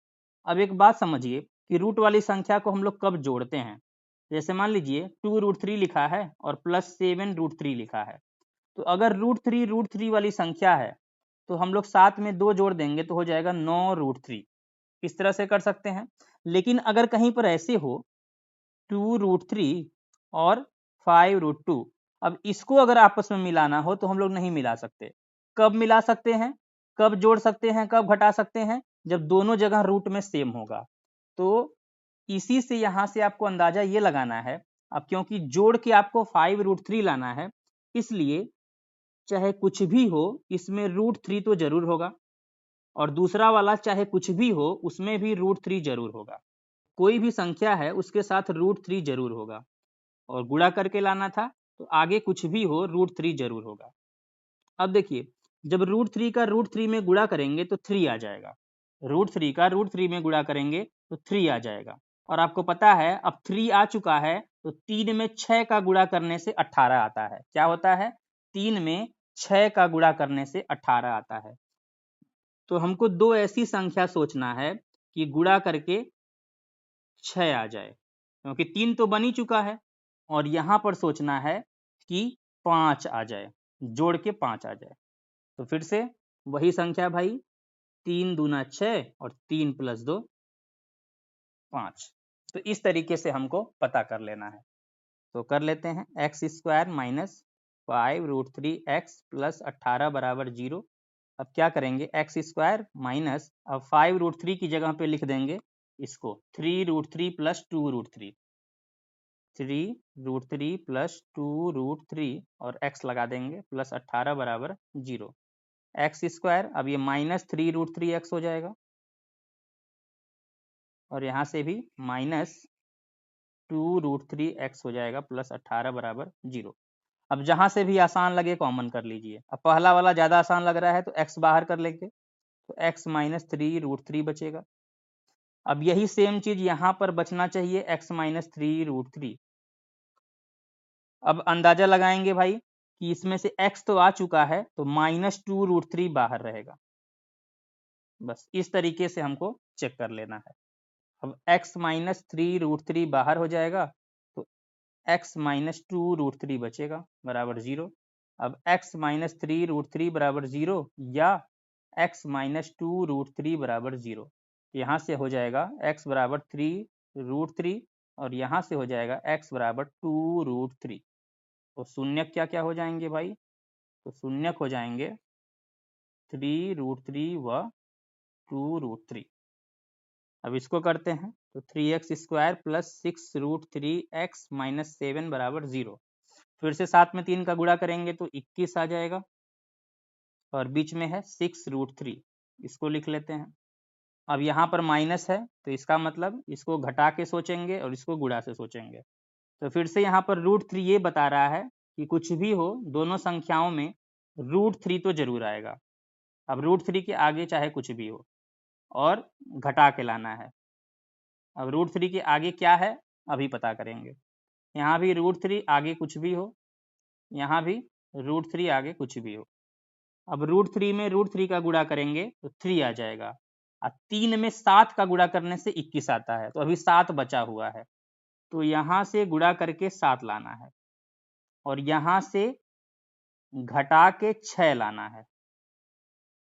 अब एक बात समझिए कि रूट वाली संख्या को हम लोग कब जोड़ते हैं। जैसे मान लीजिए 2√3 लिखा है और प्लस 7√3 लिखा है, तो अगर √3 वाली संख्या है तो हम लोग साथ में 2 जोड़ देंगे तो हो जाएगा 9√3। इस तरह से कर सकते हैं। लेकिन अगर कहीं पर ऐसे हो 2√3 और 5√2, अब इसको अगर आपस में मिलाना हो तो हम लोग नहीं मिला सकते। कब मिला सकते हैं, कब जोड़ सकते हैं, कब घटा सकते हैं, जब दोनों जगह रूट में सेम होगा। तो इसी से यहाँ से आपको अंदाजा ये लगाना है। अब क्योंकि जोड़ के आपको 5√3 लाना है, इसलिए चाहे कुछ भी हो इसमें √3 तो जरूर होगा, और दूसरा वाला चाहे कुछ भी हो उसमें भी √3 जरूर होगा। कोई भी संख्या है उसके साथ √3 जरूर होगा, और गुणा करके लाना था तो आगे कुछ भी हो √3 जरूर होगा। अब देखिए जब √3 का √3 में गुणा करेंगे तो 3 आ जाएगा, √3 का √3 में गुणा करेंगे तो 3 आ जाएगा। और आपको पता है अब 3 आ चुका है, तो 3 में 6 का गुणा करने से 18 आता है। क्या होता है, 3 में 6 का गुणा करने से 18 आता है। तो हमको दो ऐसी संख्या सोचना है कि गुणा करके 6 आ जाए, क्योंकि 3 तो बन ही चुका है, और यहाँ पर सोचना है कि 5 आ जाए, जोड़ के 5 आ जाए। तो फिर से वही संख्या भाई, 3 दूना 6 और 3 + 2 5। तो इस तरीके से हमको पता कर लेना है। तो कर लेते हैं, x² माइनस 5√3x प्लस 18 बराबर 0। अब क्या करेंगे, x² माइनस, अब 5√3 की जगह पे लिख देंगे इसको 3√3 प्लस 2√3, 3√3 प्लस 2√3 और x लगा देंगे प्लस 18 बराबर 0। x², अब ये माइनस 3√3x हो जाएगा, और यहाँ से भी माइनस 2√3x हो जाएगा प्लस 18 बराबर 0। अब जहां से भी आसान लगे कॉमन कर लीजिए। अब पहला वाला ज़्यादा आसान लग रहा है तो x बाहर कर लेंगे, तो x माइनस 3√3 बचेगा। अब यही सेम चीज यहाँ पर बचना चाहिए, x माइनस 3√3। अब अंदाजा लगाएंगे भाई कि इसमें से x तो आ चुका है, तो -2√3 बाहर रहेगा। बस इस तरीके से हमको चेक कर लेना है। अब x माइनस 3√3 बाहर हो जाएगा, तो x माइनस 2√3 बचेगा बराबर 0। अब x माइनस 3√3 बराबर 0 या x माइनस 2√3 बराबर 0। यहाँ से हो जाएगा x बराबर 3√3 और यहाँ से हो जाएगा x बराबर 2√3। तो शून्यक क्या क्या हो जाएंगे भाई? तो शून्यक हो जाएंगे 3√3 व 2√3। अब इसको करते हैं, तो 3x square plus 6√3x minus 7 बराबर 0। फिर से 7 में 3 का गुणा करेंगे तो 21 आ जाएगा और बीच में है 6√3, इसको लिख लेते हैं। अब यहाँ पर माइनस है तो इसका मतलब इसको घटा के सोचेंगे और इसको गुणा से सोचेंगे। तो फिर से यहाँ पर √3 ये बता रहा है कि कुछ भी हो दोनों संख्याओं में √3 तो जरूर आएगा। अब √3 के आगे चाहे कुछ भी हो और घटा के लाना है। अब √3 के आगे क्या है अभी पता करेंगे। यहाँ भी √3 आगे कुछ भी हो, यहाँ भी √3 आगे कुछ भी हो। अब √3 में √3 का गुणा करेंगे तो 3 आ जाएगा और 3 में 7 का गुणा करने से 21 आता है, तो अभी 7 बचा हुआ है, तो यहाँ से गुणा करके 7 लाना है और यहाँ से घटा के 6 लाना है।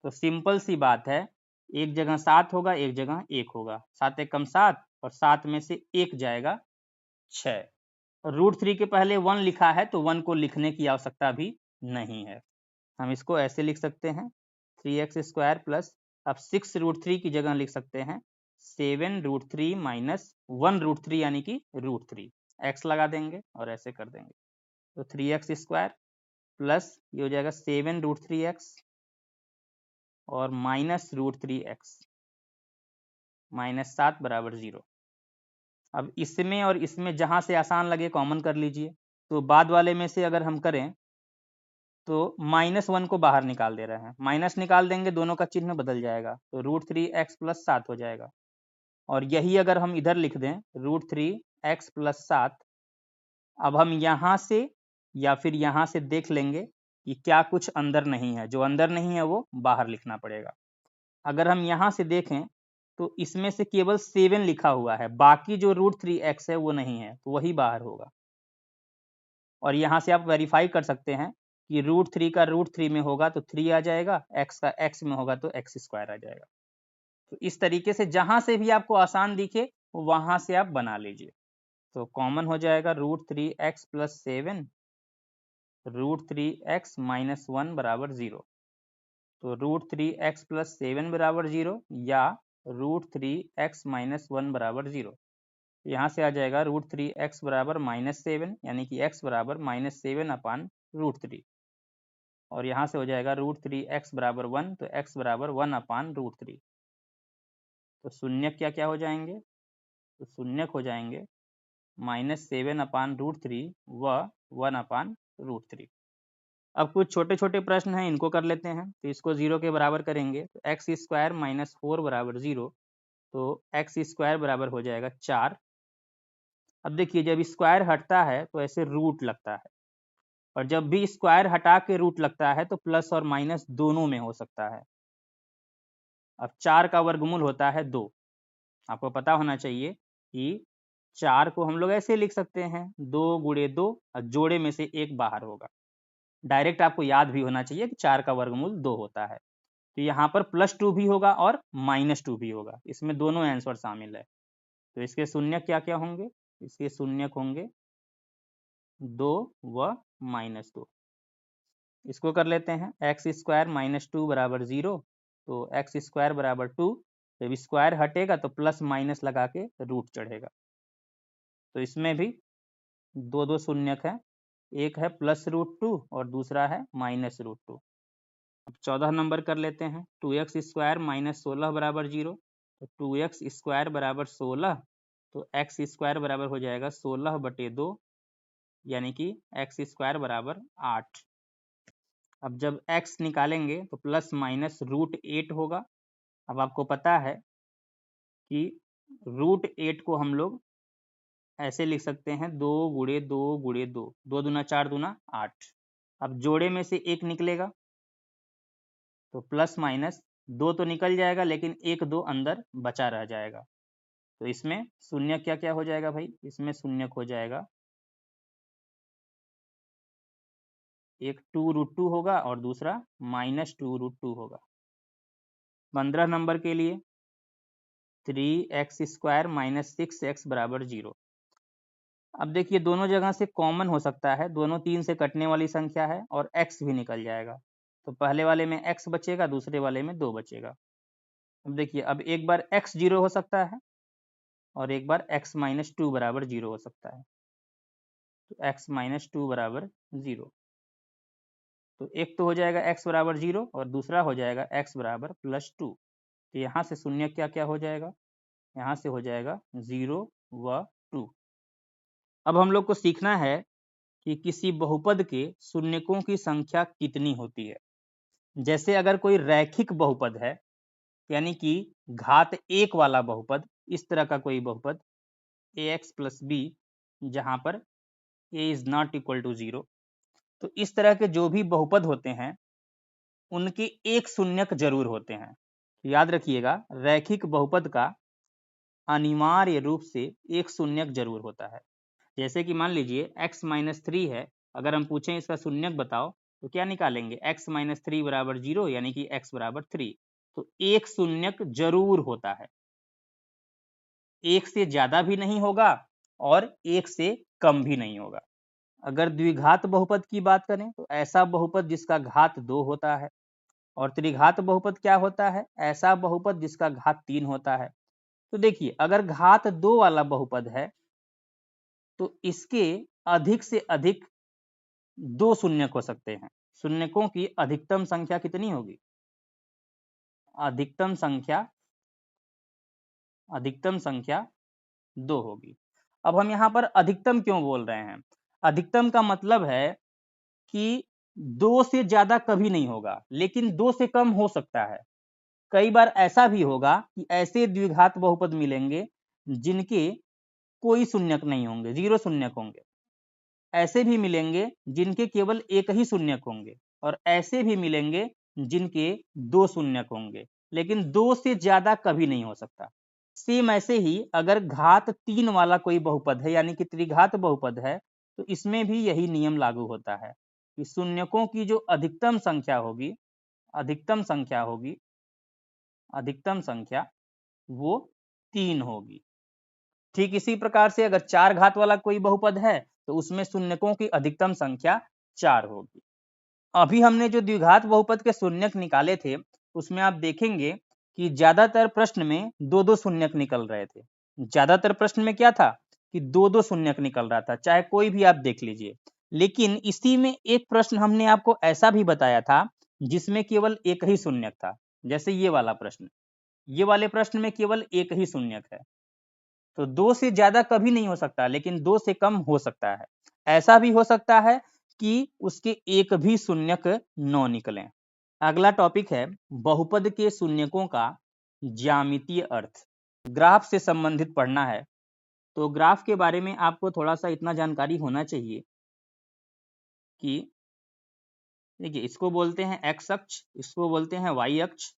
तो सिंपल सी बात है, एक जगह 7 होगा एक जगह 1 होगा, 7 एक कम 7 और 7 में से 1 जाएगा 6। और √3 के पहले 1 लिखा है तो 1 को लिखने की आवश्यकता भी नहीं है। हम इसको ऐसे लिख सकते हैं 3x स्क्वायर प्लस, अब 6√3 की जगह लिख सकते हैं 7√3 माइनस 1√3 यानी कि √3, x लगा देंगे और ऐसे कर देंगे। तो 3x स्क्वायर प्लस ये हो जाएगा 7√3x और माइनस √3x माइनस 7 बराबर 0। अब इसमें और इसमें जहाँ से आसान लगे कॉमन कर लीजिए। तो बाद वाले में से अगर हम करें तो -1 को बाहर निकाल दे रहे हैं, माइनस निकाल देंगे दोनों का चिन्ह बदल जाएगा, तो √3x प्लस 7 हो जाएगा। और यही अगर हम इधर लिख दें √3x प्लस 7, अब हम यहाँ से या फिर यहाँ से देख लेंगे कि क्या कुछ अंदर नहीं है, जो अंदर नहीं है वो बाहर लिखना पड़ेगा। अगर हम यहाँ से देखें तो इसमें से केवल 7 लिखा हुआ है, बाकी जो √3x है वो नहीं है, तो वही बाहर होगा। और यहाँ से आप वेरीफाई कर सकते हैं कि √3 का √3 में होगा तो 3 आ जाएगा, x का x में होगा तो x स्क्वायर आ जाएगा। तो इस तरीके से जहां से भी आपको आसान दिखे वहां से आप बना लीजिए। तो कॉमन हो जाएगा √3x प्लस 7 √3x माइनस 1 बराबर 0। तो √3x प्लस 7 बराबर 0 या √3x माइनस 1 बराबर 0। यहाँ से आ जाएगा √3x बराबर -7 यानी कि x बराबर -7 अपान √3 और यहाँ से हो जाएगा √3x बराबर 1, तो x बराबर 1 अपान √3। तो शून्यक क्या क्या हो जाएंगे? तो शून्यक हो जाएंगे -7 अपान √3 व 1 अपान √3। अब कुछ छोटे छोटे प्रश्न हैं, इनको कर लेते हैं। तो इसको 0 के बराबर करेंगे तो x स्क्वायर माइनस 4 बराबर 0, तो x स्क्वायर बराबर हो जाएगा 4। अब देखिए जब स्क्वायर हटता है तो ऐसे रूट लगता है, और जब भी स्क्वायर हटा के रूट लगता है तो प्लस और माइनस दोनों में हो सकता है। अब 4 का वर्गमूल होता है 2। आपको पता होना चाहिए कि 4 को हम लोग ऐसे लिख सकते हैं 2 गुणे 2 और जोड़े में से 1 बाहर होगा। डायरेक्ट आपको याद भी होना चाहिए कि 4 का वर्गमूल 2 होता है। तो यहाँ पर +2 भी होगा और -2 भी होगा, इसमें दोनों आंसर शामिल है। तो इसके शून्यक क्या क्या होंगे? इसके शून्यक होंगे 2 व -2। इसको कर लेते हैं x स्क्वायर माइनस 2 बराबर 0, तो x स्क्वायर बराबर 2। जब स्क्वायर हटेगा तो प्लस माइनस लगा के रूट चढ़ेगा। तो इसमें भी दो दो शून्यक है, एक है +√2 और दूसरा है -√2। अब 14 नंबर कर लेते हैं 2x स्क्वायर माइनस 16 बराबर 0, तो 2x स्क्वायर बराबर 16, तो x स्क्वायर बराबर हो जाएगा 16/2 यानी कि एक्स स्क्वायर बराबर 8। अब जब x निकालेंगे तो प्लस माइनस √8 होगा। अब आपको पता है कि √8 को हम लोग ऐसे लिख सकते हैं 2 गुणे 2 गुणे 2, 2 दूना 4 दूना 8। अब जोड़े में से एक निकलेगा तो प्लस माइनस 2 तो निकल जाएगा, लेकिन 1 2 अंदर बचा रह जाएगा। तो इसमें शून्य क्या क्या हो जाएगा भाई, इसमें शून्य हो जाएगा, एक 2√2 होगा और दूसरा -2√2 होगा। 15 नंबर के लिए 3x² - 6x बराबर 0। अब देखिए दोनों जगह से कॉमन हो सकता है, दोनों 3 से कटने वाली संख्या है और x भी निकल जाएगा। तो पहले वाले में x बचेगा, दूसरे वाले में 2 बचेगा। अब देखिए, अब एक बार x 0 हो सकता है और एक बार x - 2 बराबर 0 हो सकता है। तो x - 2 बराबर 0, तो एक तो हो जाएगा x बराबर 0 और दूसरा हो जाएगा x बराबर +2। तो यहाँ से शून्य क्या क्या हो जाएगा, यहाँ से हो जाएगा 0 व 2। अब हम लोग को सीखना है कि किसी बहुपद के शून्यकों की संख्या कितनी होती है। जैसे अगर कोई रैखिक बहुपद है, यानी कि घात 1 वाला बहुपद, इस तरह का कोई बहुपद ax + b जहाँ पर a is not equal to 0, तो इस तरह के जो भी बहुपद होते हैं उनके एक शून्यक जरूर होते हैं। याद रखिएगा, रैखिक बहुपद का अनिवार्य रूप से एक शून्यक जरूर होता है। जैसे कि मान लीजिए x - 3 है, अगर हम पूछें इसका शून्यक बताओ तो क्या निकालेंगे, x - 3 बराबर 0 यानी कि x बराबर 3। तो एक शून्यक जरूर होता है, एक से ज्यादा भी नहीं होगा और एक से कम भी नहीं होगा। अगर द्विघात बहुपद की बात करें तो ऐसा बहुपद जिसका घात 2 होता है, और त्रिघात बहुपद क्या होता है, ऐसा बहुपद जिसका घात 3 होता है। तो देखिए, अगर घात 2 वाला बहुपद है तो इसके अधिक से अधिक 2 शून्यक हो सकते हैं। शून्यकों की अधिकतम संख्या कितनी होगी, अधिकतम संख्या 2 होगी। अब हम यहाँ पर अधिकतम क्यों बोल रहे हैं, अधिकतम का मतलब है कि 2 से ज्यादा कभी नहीं होगा, लेकिन 2 से कम हो सकता है। कई बार ऐसा भी होगा कि ऐसे द्विघात बहुपद मिलेंगे जिनके कोई शून्यक नहीं होंगे, 0 शून्यक होंगे। ऐसे भी मिलेंगे जिनके केवल एक ही शून्यक होंगे, और ऐसे भी मिलेंगे जिनके 2 शून्यक होंगे, लेकिन 2 से ज्यादा कभी नहीं हो सकता। सेम ऐसे ही अगर घात 3 वाला कोई बहुपद है, यानी कि त्रिघात बहुपद है, तो इसमें भी यही नियम लागू होता है कि शून्यकों की जो अधिकतम संख्या होगी, अधिकतम संख्या वो 3 होगी। ठीक इसी प्रकार से अगर 4 घात वाला कोई बहुपद है तो उसमें शून्यकों की अधिकतम संख्या 4 होगी। अभी हमने जो द्विघात बहुपद के शून्यक निकाले थे उसमें आप देखेंगे कि ज्यादातर प्रश्न में 2-2 शून्यक निकल रहे थे। ज्यादातर प्रश्न में क्या था कि 2-2 शून्यक निकल रहा था, चाहे कोई भी आप देख लीजिए। लेकिन इसी में एक प्रश्न हमने आपको ऐसा भी बताया था जिसमें केवल एक ही शून्यक था, जैसे ये वाला प्रश्न। ये वाले प्रश्न में केवल एक ही शून्यक है। तो 2 से ज्यादा कभी नहीं हो सकता, लेकिन 2 से कम हो सकता है। ऐसा भी हो सकता है कि उसके एक भी शून्यक न निकलें। अगला टॉपिक है बहुपद के शून्यकों का ज्यामितीय अर्थ। ग्राफ से संबंधित पढ़ना है, तो ग्राफ के बारे में आपको थोड़ा सा इतना जानकारी होना चाहिए कि देखिए, इसको बोलते हैं x अक्ष, इसको बोलते हैं y अक्ष।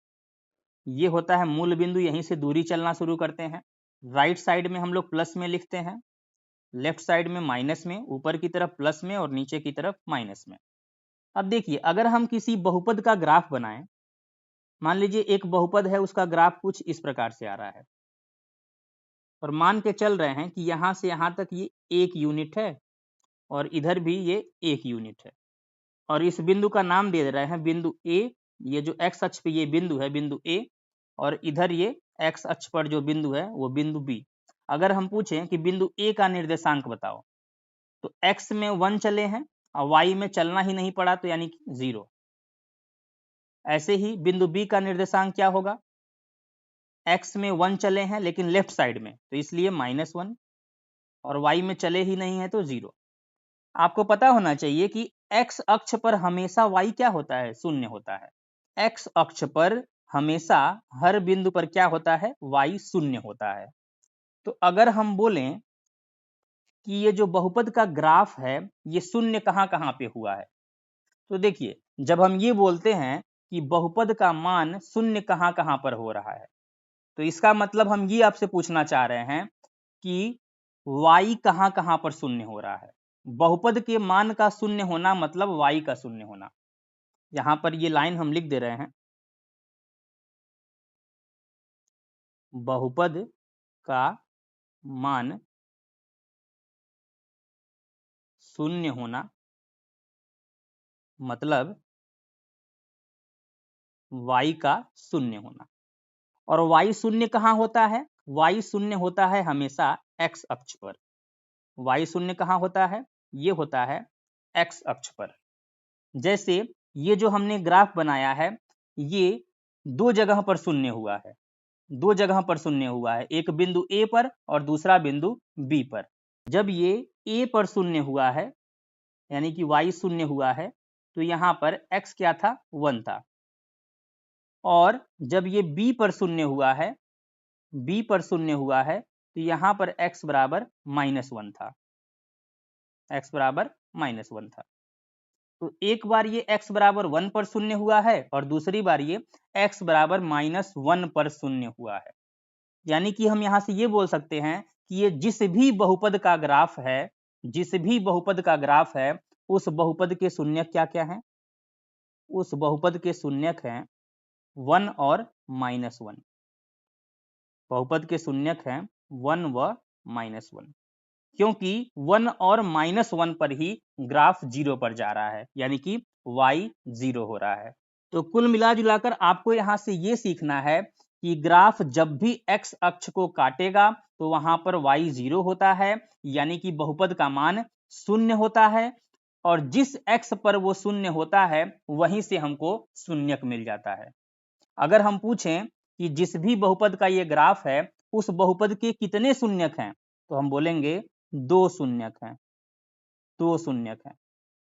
ये होता है मूल बिंदु, यहीं से दूरी चलना शुरू करते हैं। राइट साइड में हम लोग प्लस में लिखते हैं, लेफ्ट साइड में माइनस में, ऊपर की तरफ प्लस में और नीचे की तरफ माइनस में। अब देखिए, अगर हम किसी बहुपद का ग्राफ बनाएं, मान लीजिए एक बहुपद है, उसका ग्राफ कुछ इस प्रकार से आ रहा है, और मान के चल रहे हैं कि यहां से यहां तक ये 1 यूनिट है और इधर भी ये 1 यूनिट है, और इस बिंदु का नाम दे रहे हैं बिंदु ए। ये जो x अक्ष पे ये बिंदु है, बिंदु ए, और इधर ये x अक्ष पर जो बिंदु है वो बिंदु बी। अगर हम पूछें कि बिंदु ए का निर्देशांक बताओ, तो x में 1 चले हैं और y में चलना ही नहीं पड़ा, तो यानी कि 0। ऐसे ही बिंदु बी का निर्देशांक क्या होगा, x में 1 चले हैं लेकिन लेफ्ट साइड में, तो इसलिए -1, और y में चले ही नहीं है तो 0। आपको पता होना चाहिए कि x अक्ष पर हमेशा y क्या होता है, शून्य होता है। x अक्ष पर हमेशा हर बिंदु पर क्या होता है, y शून्य होता है। तो अगर हम बोलें कि ये जो बहुपद का ग्राफ है ये शून्य कहाँ कहाँ पे हुआ है, तो देखिए जब हम ये बोलते हैं कि बहुपद का मान शून्य कहाँ कहाँ पर हो रहा है, तो इसका मतलब हम ये आपसे पूछना चाह रहे हैं कि y कहाँ कहाँ पर शून्य हो रहा है। बहुपद के मान का शून्य होना मतलब y का शून्य होना। यहाँ पर ये लाइन हम लिख दे रहे हैं, बहुपद का मान शून्य होना मतलब y का शून्य होना। और y शून्य कहाँ होता है, y शून्य होता है हमेशा x अक्ष पर। y शून्य कहाँ होता है, ये होता है x अक्ष पर। जैसे ये जो हमने ग्राफ बनाया है ये दो जगह पर शून्य हुआ है, दो जगह पर शून्य हुआ है, एक बिंदु A पर और दूसरा बिंदु B पर। जब ये A पर शून्य हुआ है यानी कि y शून्य हुआ है तो यहाँ पर x क्या था, 1 था। और जब ये B पर शून्य हुआ है, B पर शून्य हुआ है तो यहाँ पर x बराबर -1 था, x बराबर -1 था। तो एक बार ये x बराबर 1 पर शून्य हुआ है और दूसरी बार ये x बराबर -1 पर शून्य हुआ है। यानी कि हम यहाँ से ये बोल सकते हैं कि ये जिस भी बहुपद का ग्राफ है, जिस भी बहुपद का ग्राफ है उस बहुपद के शून्यक क्या क्या हैं, उस बहुपद के शून्यक हैं 1 और -1। बहुपद के शून्यक हैं 1 व -1, क्योंकि 1 और -1 पर ही ग्राफ 0 पर जा रहा है, यानी कि y 0 हो रहा है। तो कुल मिला जुलाकर आपको यहाँ से ये सीखना है कि ग्राफ जब भी x अक्ष को काटेगा तो वहां पर y 0 होता है, यानी कि बहुपद का मान शून्य होता है। और जिस x पर वो शून्य होता है वहीं से हमको शून्यक मिल जाता है। अगर हम पूछें कि जिस भी बहुपद का ये ग्राफ है उस बहुपद के कितने शून्यक हैं, तो हम बोलेंगे 2 शून्यक हैं, 2 शून्यक हैं।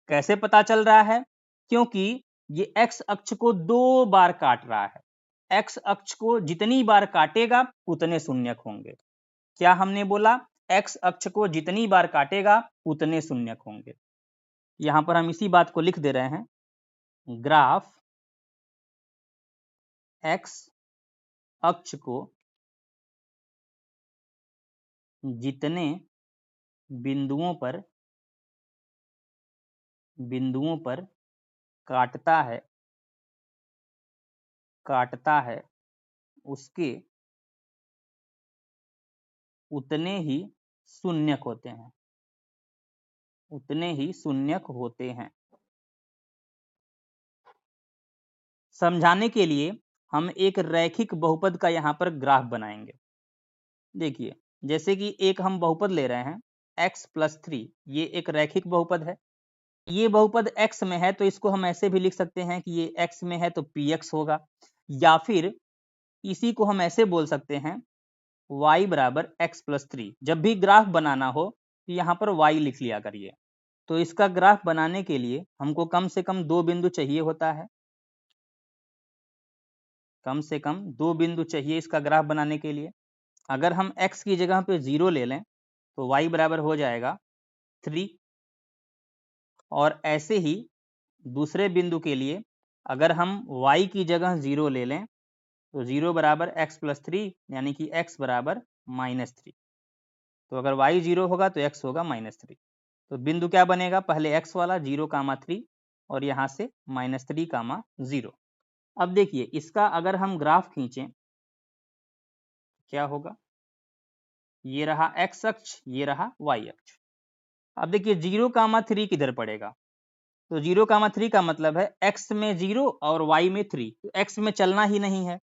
कैसे पता चल रहा है, क्योंकि ये x अक्ष को 2 बार काट रहा है, x अक्ष को जितनी बार काटेगा उतने शून्यक होंगे। क्या हमने बोला, x अक्ष को जितनी बार काटेगा उतने शून्यक होंगे। यहां पर हम इसी बात को लिख दे रहे हैं, ग्राफ x अक्ष को जितने बिंदुओं पर काटता है उसके उतने ही शून्यक होते हैं, उतने ही शून्यक होते हैं। समझाने के लिए हम एक रैखिक बहुपद का यहाँ पर ग्राफ बनाएंगे। देखिए जैसे कि एक हम बहुपद ले रहे हैं x + 3, ये एक रैखिक बहुपद है। ये बहुपद x में है तो इसको हम ऐसे भी लिख सकते हैं कि ये x में है तो px होगा, या फिर इसी को हम ऐसे बोल सकते हैं y बराबर x + 3। जब भी ग्राफ बनाना हो तो यहाँ पर y लिख लिया करिए। तो इसका ग्राफ बनाने के लिए हमको कम से कम 2 बिंदु चाहिए होता है, कम से कम 2 बिंदु चाहिए इसका ग्राफ बनाने के लिए। अगर हम x की जगह पे 0 ले लें तो y बराबर हो जाएगा 3। और ऐसे ही दूसरे बिंदु के लिए अगर हम y की जगह 0 ले लें तो 0 बराबर x + 3 यानी कि x बराबर -3। तो अगर y 0 होगा तो x होगा -3। तो बिंदु क्या बनेगा, पहले x वाला 0,3 और यहाँ से -3,0। अब देखिए इसका अगर हम ग्राफ खींचें क्या होगा, ये रहा x अक्ष, ये रहा y अक्ष। अब देखिए 0,3 किधर पड़ेगा, तो 0,3 का मतलब है x में 0 और y में 3, तो x में चलना ही नहीं है,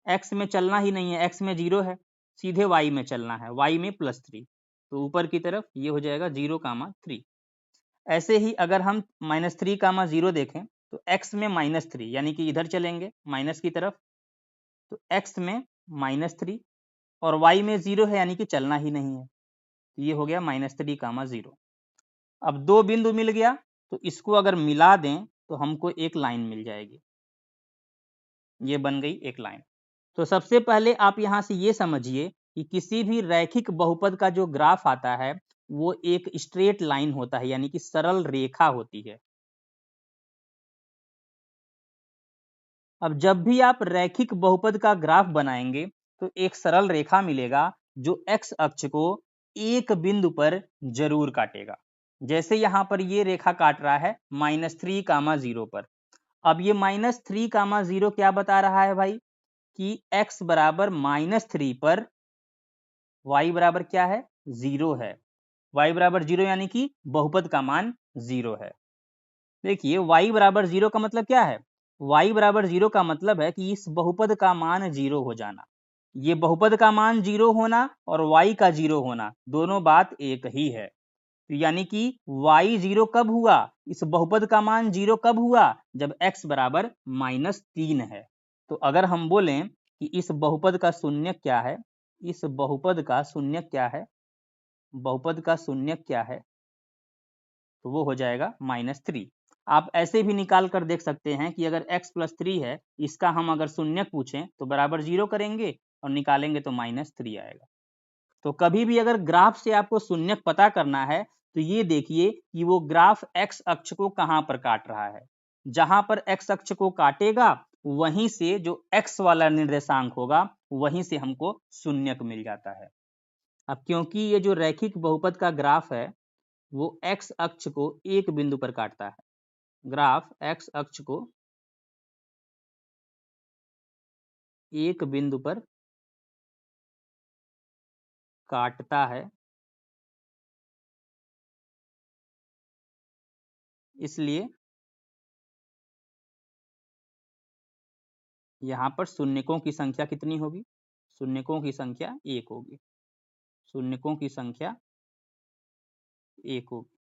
x में चलना ही नहीं है, x में 0 है, सीधे y में चलना है, y में +3, तो ऊपर की तरफ ये हो जाएगा 0,3। ऐसे ही अगर हम -3,0 देखें तो x में -3 यानी कि इधर चलेंगे माइनस की तरफ, तो x में -3 और y में 0 है यानी कि चलना ही नहीं है, तो ये हो गया -3,0। अब 2 बिंदु मिल गया तो इसको अगर मिला दें तो हमको एक लाइन मिल जाएगी, ये बन गई एक लाइन। तो सबसे पहले आप यहाँ से ये समझिए कि किसी भी रैखिक बहुपद का जो ग्राफ आता है वो एक स्ट्रेट लाइन होता है, यानी कि सरल रेखा होती है। अब जब भी आप रैखिक बहुपद का ग्राफ बनाएंगे तो एक सरल रेखा मिलेगा जो x अक्ष को एक बिंदु पर जरूर काटेगा। जैसे यहाँ पर ये रेखा काट रहा है -3, 0 पर। अब ये -3, 0 क्या बता रहा है भाई कि x बराबर -3 पर y बराबर क्या है, 0 है। y बराबर 0 यानी कि बहुपद का मान 0 है। देखिए y बराबर 0 का मतलब क्या है, y बराबर 0 का मतलब है कि इस बहुपद का मान 0 हो जाना। ये बहुपद का मान 0 होना और y का 0 होना दोनों बात एक ही है। तो यानी कि y 0 कब हुआ, इस बहुपद का मान 0 कब हुआ, जब x बराबर -3 है। तो अगर हम बोलें कि इस बहुपद का शून्य क्या है, इस बहुपद का शून्य क्या है, बहुपद का शून्य क्या है, तो वो हो जाएगा -3। आप ऐसे भी निकाल कर देख सकते हैं कि अगर x + 3 है, इसका हम अगर शून्य पूछें तो बराबर 0 करेंगे और निकालेंगे तो -3 आएगा। तो कभी भी अगर ग्राफ से आपको शून्य पता करना है तो ये देखिए कि वो ग्राफ x अक्ष को कहाँ पर काट रहा है। जहां पर x अक्ष को काटेगा वहीं से जो x वाला निर्देशांक होगा वहीं से हमको शून्य मिल जाता है। अब क्योंकि ये जो रैखिक बहुपद का ग्राफ है वो x अक्ष को एक बिंदु पर काटता है, ग्राफ x अक्ष को एक बिंदु पर काटता है, इसलिए यहाँ पर शून्यकों की संख्या कितनी होगी, शून्यकों की संख्या 1 होगी, शून्यकों की संख्या 1 होगी।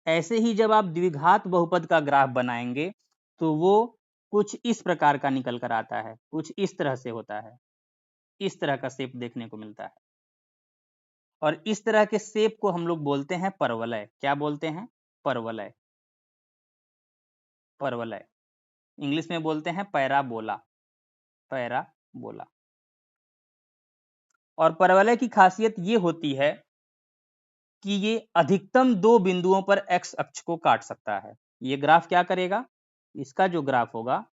ऐसे ही जब आप द्विघात बहुपद का ग्राफ बनाएंगे तो वो कुछ इस प्रकार का निकल कर आता है, कुछ इस तरह से होता है, इस तरह का शेप देखने को मिलता है। और इस तरह के शेप को हम लोग बोलते हैं परवलय। क्या बोलते हैं, परवलय, परवलय। इंग्लिश में बोलते हैं पैराबोला, पैराबोला। और परवलय की खासियत ये होती है कि ये अधिकतम 2 बिंदुओं पर x अक्ष को काट सकता है। ये ग्राफ क्या करेगा, इसका जो ग्राफ होगा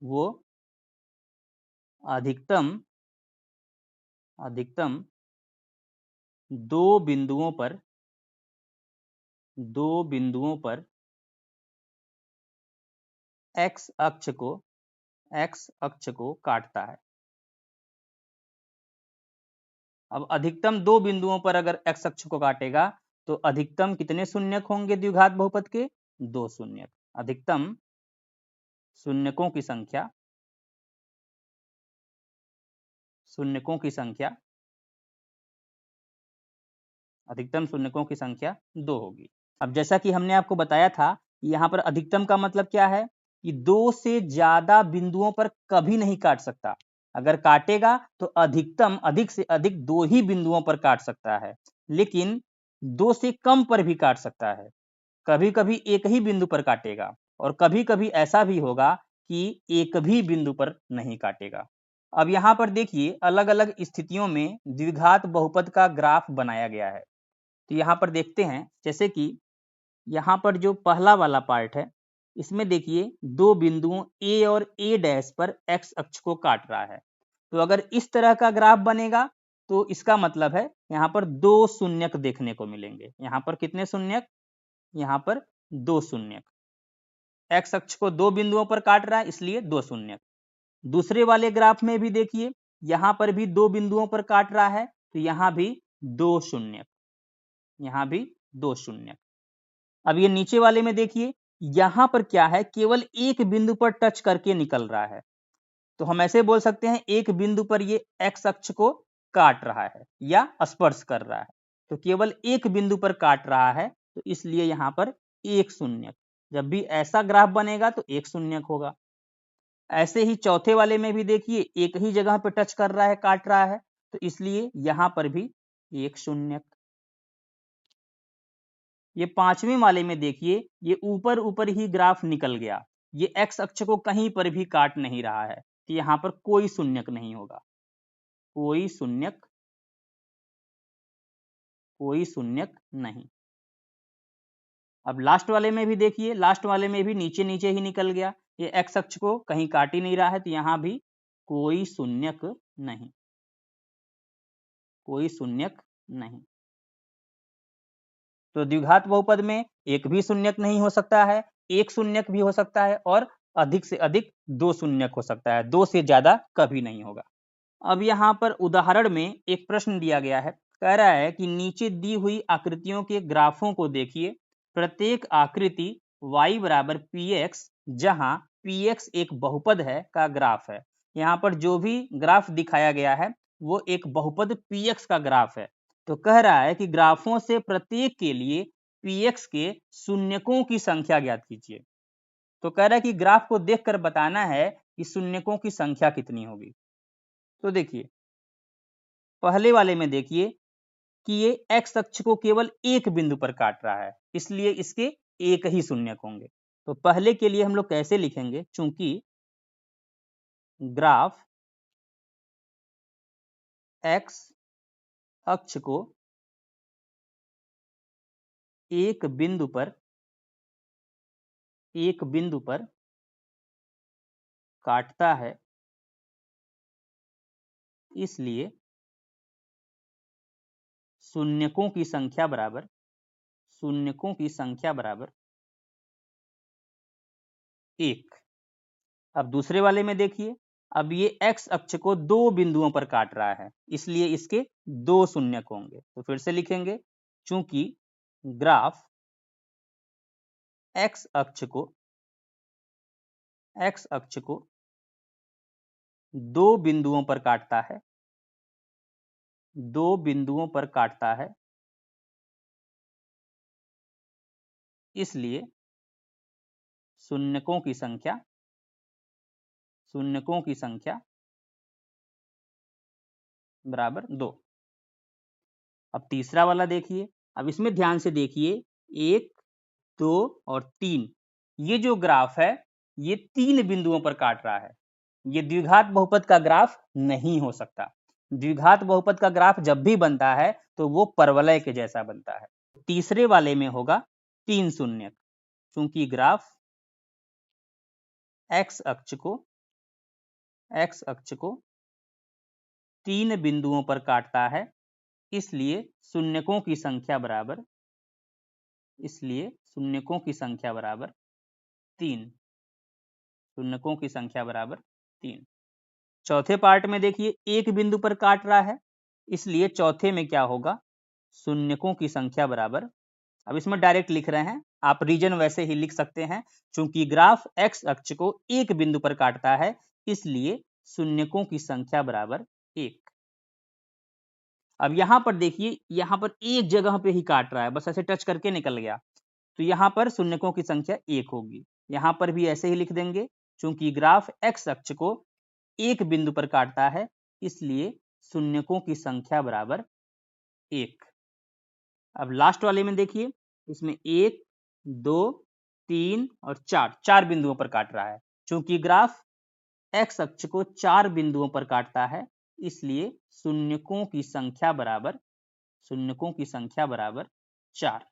वो अधिकतम 2 बिंदुओं पर x अक्ष को काटता है। अब अधिकतम 2 बिंदुओं पर अगर x अक्ष को काटेगा तो अधिकतम कितने शून्यक होंगे द्विघात बहुपद के, 2 शून्यक। अधिकतम शून्यकों की संख्या, शून्यकों की संख्या, अधिकतम शून्यकों की संख्या 2 होगी। अब जैसा कि हमने आपको बताया था यहाँ पर अधिकतम का मतलब क्या है कि 2 से ज्यादा बिंदुओं पर कभी नहीं काट सकता। अगर काटेगा तो अधिकतम अधिक से अधिक 2 ही बिंदुओं पर काट सकता है, लेकिन 2 से कम पर भी काट सकता है। कभी कभी एक ही बिंदु पर काटेगा और कभी कभी ऐसा भी होगा कि एक भी बिंदु पर नहीं काटेगा। अब यहाँ पर देखिए अलग अलग स्थितियों में द्विघात बहुपद का ग्राफ बनाया गया है। तो यहाँ पर देखते हैं, जैसे कि यहाँ पर जो पहला वाला पार्ट है इसमें देखिए 2 बिंदुओं A और A' पर x अक्ष को काट रहा है। तो अगर इस तरह का ग्राफ बनेगा तो इसका मतलब है यहाँ पर 2 शून्यक देखने को मिलेंगे। यहाँ पर कितने शून्यक, यहाँ पर 2 शून्यक। x अक्ष को 2 बिंदुओं पर काट रहा है इसलिए 2 शून्यक। दूसरे वाले ग्राफ में भी देखिए यहाँ पर भी 2 बिंदुओं पर काट रहा है तो यहाँ भी 2 शून्यक, यहाँ भी 2 शून्यक। अब ये नीचे वाले में देखिए यहाँ पर क्या है, केवल एक बिंदु पर टच करके निकल रहा है। तो हम ऐसे बोल सकते हैं एक बिंदु पर ये x अक्ष को काट रहा है या स्पर्श कर रहा है। तो केवल एक बिंदु पर काट रहा है तो इसलिए यहाँ पर 1 शून्यक। जब भी ऐसा ग्राफ बनेगा तो 1 शून्यक होगा। ऐसे ही चौथे वाले में भी देखिए एक ही जगह पर टच कर रहा है, काट रहा है, तो इसलिए यहाँ पर भी 1 शून्यक। ये पांचवें वाले में देखिए ये ऊपर ऊपर ही ग्राफ निकल गया, ये एक्स अक्ष को कहीं पर भी काट नहीं रहा है, तो यहाँ पर कोई शून्यक नहीं होगा, कोई शून्यक नहीं। अब लास्ट वाले में भी देखिए, लास्ट वाले में भी नीचे नीचे ही निकल गया, ये एक्स अक्ष को कहीं काट ही नहीं रहा है, तो यहाँ भी कोई शून्यक नहीं, कोई शून्यक नहीं। तो द्विघात बहुपद में एक भी शून्यक नहीं हो सकता है, एक शून्यक भी हो सकता है और अधिक से अधिक दो शून्यक हो सकता है, दो से ज्यादा कभी नहीं होगा। अब यहाँ पर उदाहरण में एक प्रश्न दिया गया है, कह रहा है कि नीचे दी हुई आकृतियों के ग्राफों को देखिए, प्रत्येक आकृति y बराबर px जहां px एक बहुपद है का ग्राफ है। यहाँ पर जो भी ग्राफ दिखाया गया है वो एक बहुपद px का ग्राफ है। तो कह रहा है कि ग्राफों से प्रत्येक के लिए px के शून्यकों की संख्या ज्ञात कीजिए। तो कह रहा है कि ग्राफ को देखकर बताना है कि शून्यकों की संख्या कितनी होगी। तो देखिए पहले वाले में देखिए कि ये एक्स अक्ष को केवल एक बिंदु पर काट रहा है, इसलिए इसके एक ही शून्यक होंगे। तो पहले के लिए हम लोग कैसे लिखेंगे, चूंकि ग्राफ एक्स अक्ष को एक बिंदु पर काटता है, इसलिए शून्यकों की संख्या बराबर एक। अब दूसरे वाले में देखिए, अब ये एक्स अक्ष को दो बिंदुओं पर काट रहा है, इसलिए इसके दो शून्यक होंगे। तो फिर से लिखेंगे, चूंकि ग्राफ एक्स अक्ष को दो बिंदुओं पर काटता है, इसलिए शून्यकों की संख्या बराबर दो। अब तीसरा वाला देखिए, अब इसमें ध्यान से देखिए, एक, दो और तीन, ये जो ग्राफ है ये तीन बिंदुओं पर काट रहा है। ये द्विघात बहुपद का ग्राफ नहीं हो सकता। द्विघात बहुपद का ग्राफ जब भी बनता है तो वो परवलय के जैसा बनता है। तीसरे वाले में होगा तीन शून्यक, क्योंकि ग्राफ एक्स अक्ष को तीन बिंदुओं पर काटता है, इसलिए शून्यकों की संख्या बराबर तीन। चौथे पार्ट में देखिए एक बिंदु पर काट रहा है, इसलिए चौथे में क्या होगा, शून्यकों की संख्या बराबर, अब इसमें डायरेक्ट लिख रहे हैं, आप रीजन वैसे ही लिख सकते हैं, चूंकि ग्राफ एक्स अक्ष को एक बिंदु पर काटता है, इसलिए शून्यकों की संख्या बराबर एक। अब यहां पर देखिए, यहां पर एक जगह पे ही काट रहा है, बस ऐसे टच करके निकल गया, तो यहां पर शून्यकों की संख्या एक होगी। यहां पर भी ऐसे ही लिख देंगे, चूंकि ग्राफ एक्स अक्ष को एक बिंदु पर काटता है, इसलिए शून्यकों की संख्या बराबर एक। अब लास्ट वाले में देखिए, इसमें एक, दो, तीन और चार बिंदुओं पर काट रहा है। चूंकि ग्राफ एक्स अक्ष को चार बिंदुओं पर काटता है, इसलिए शून्यकों की संख्या बराबर चार।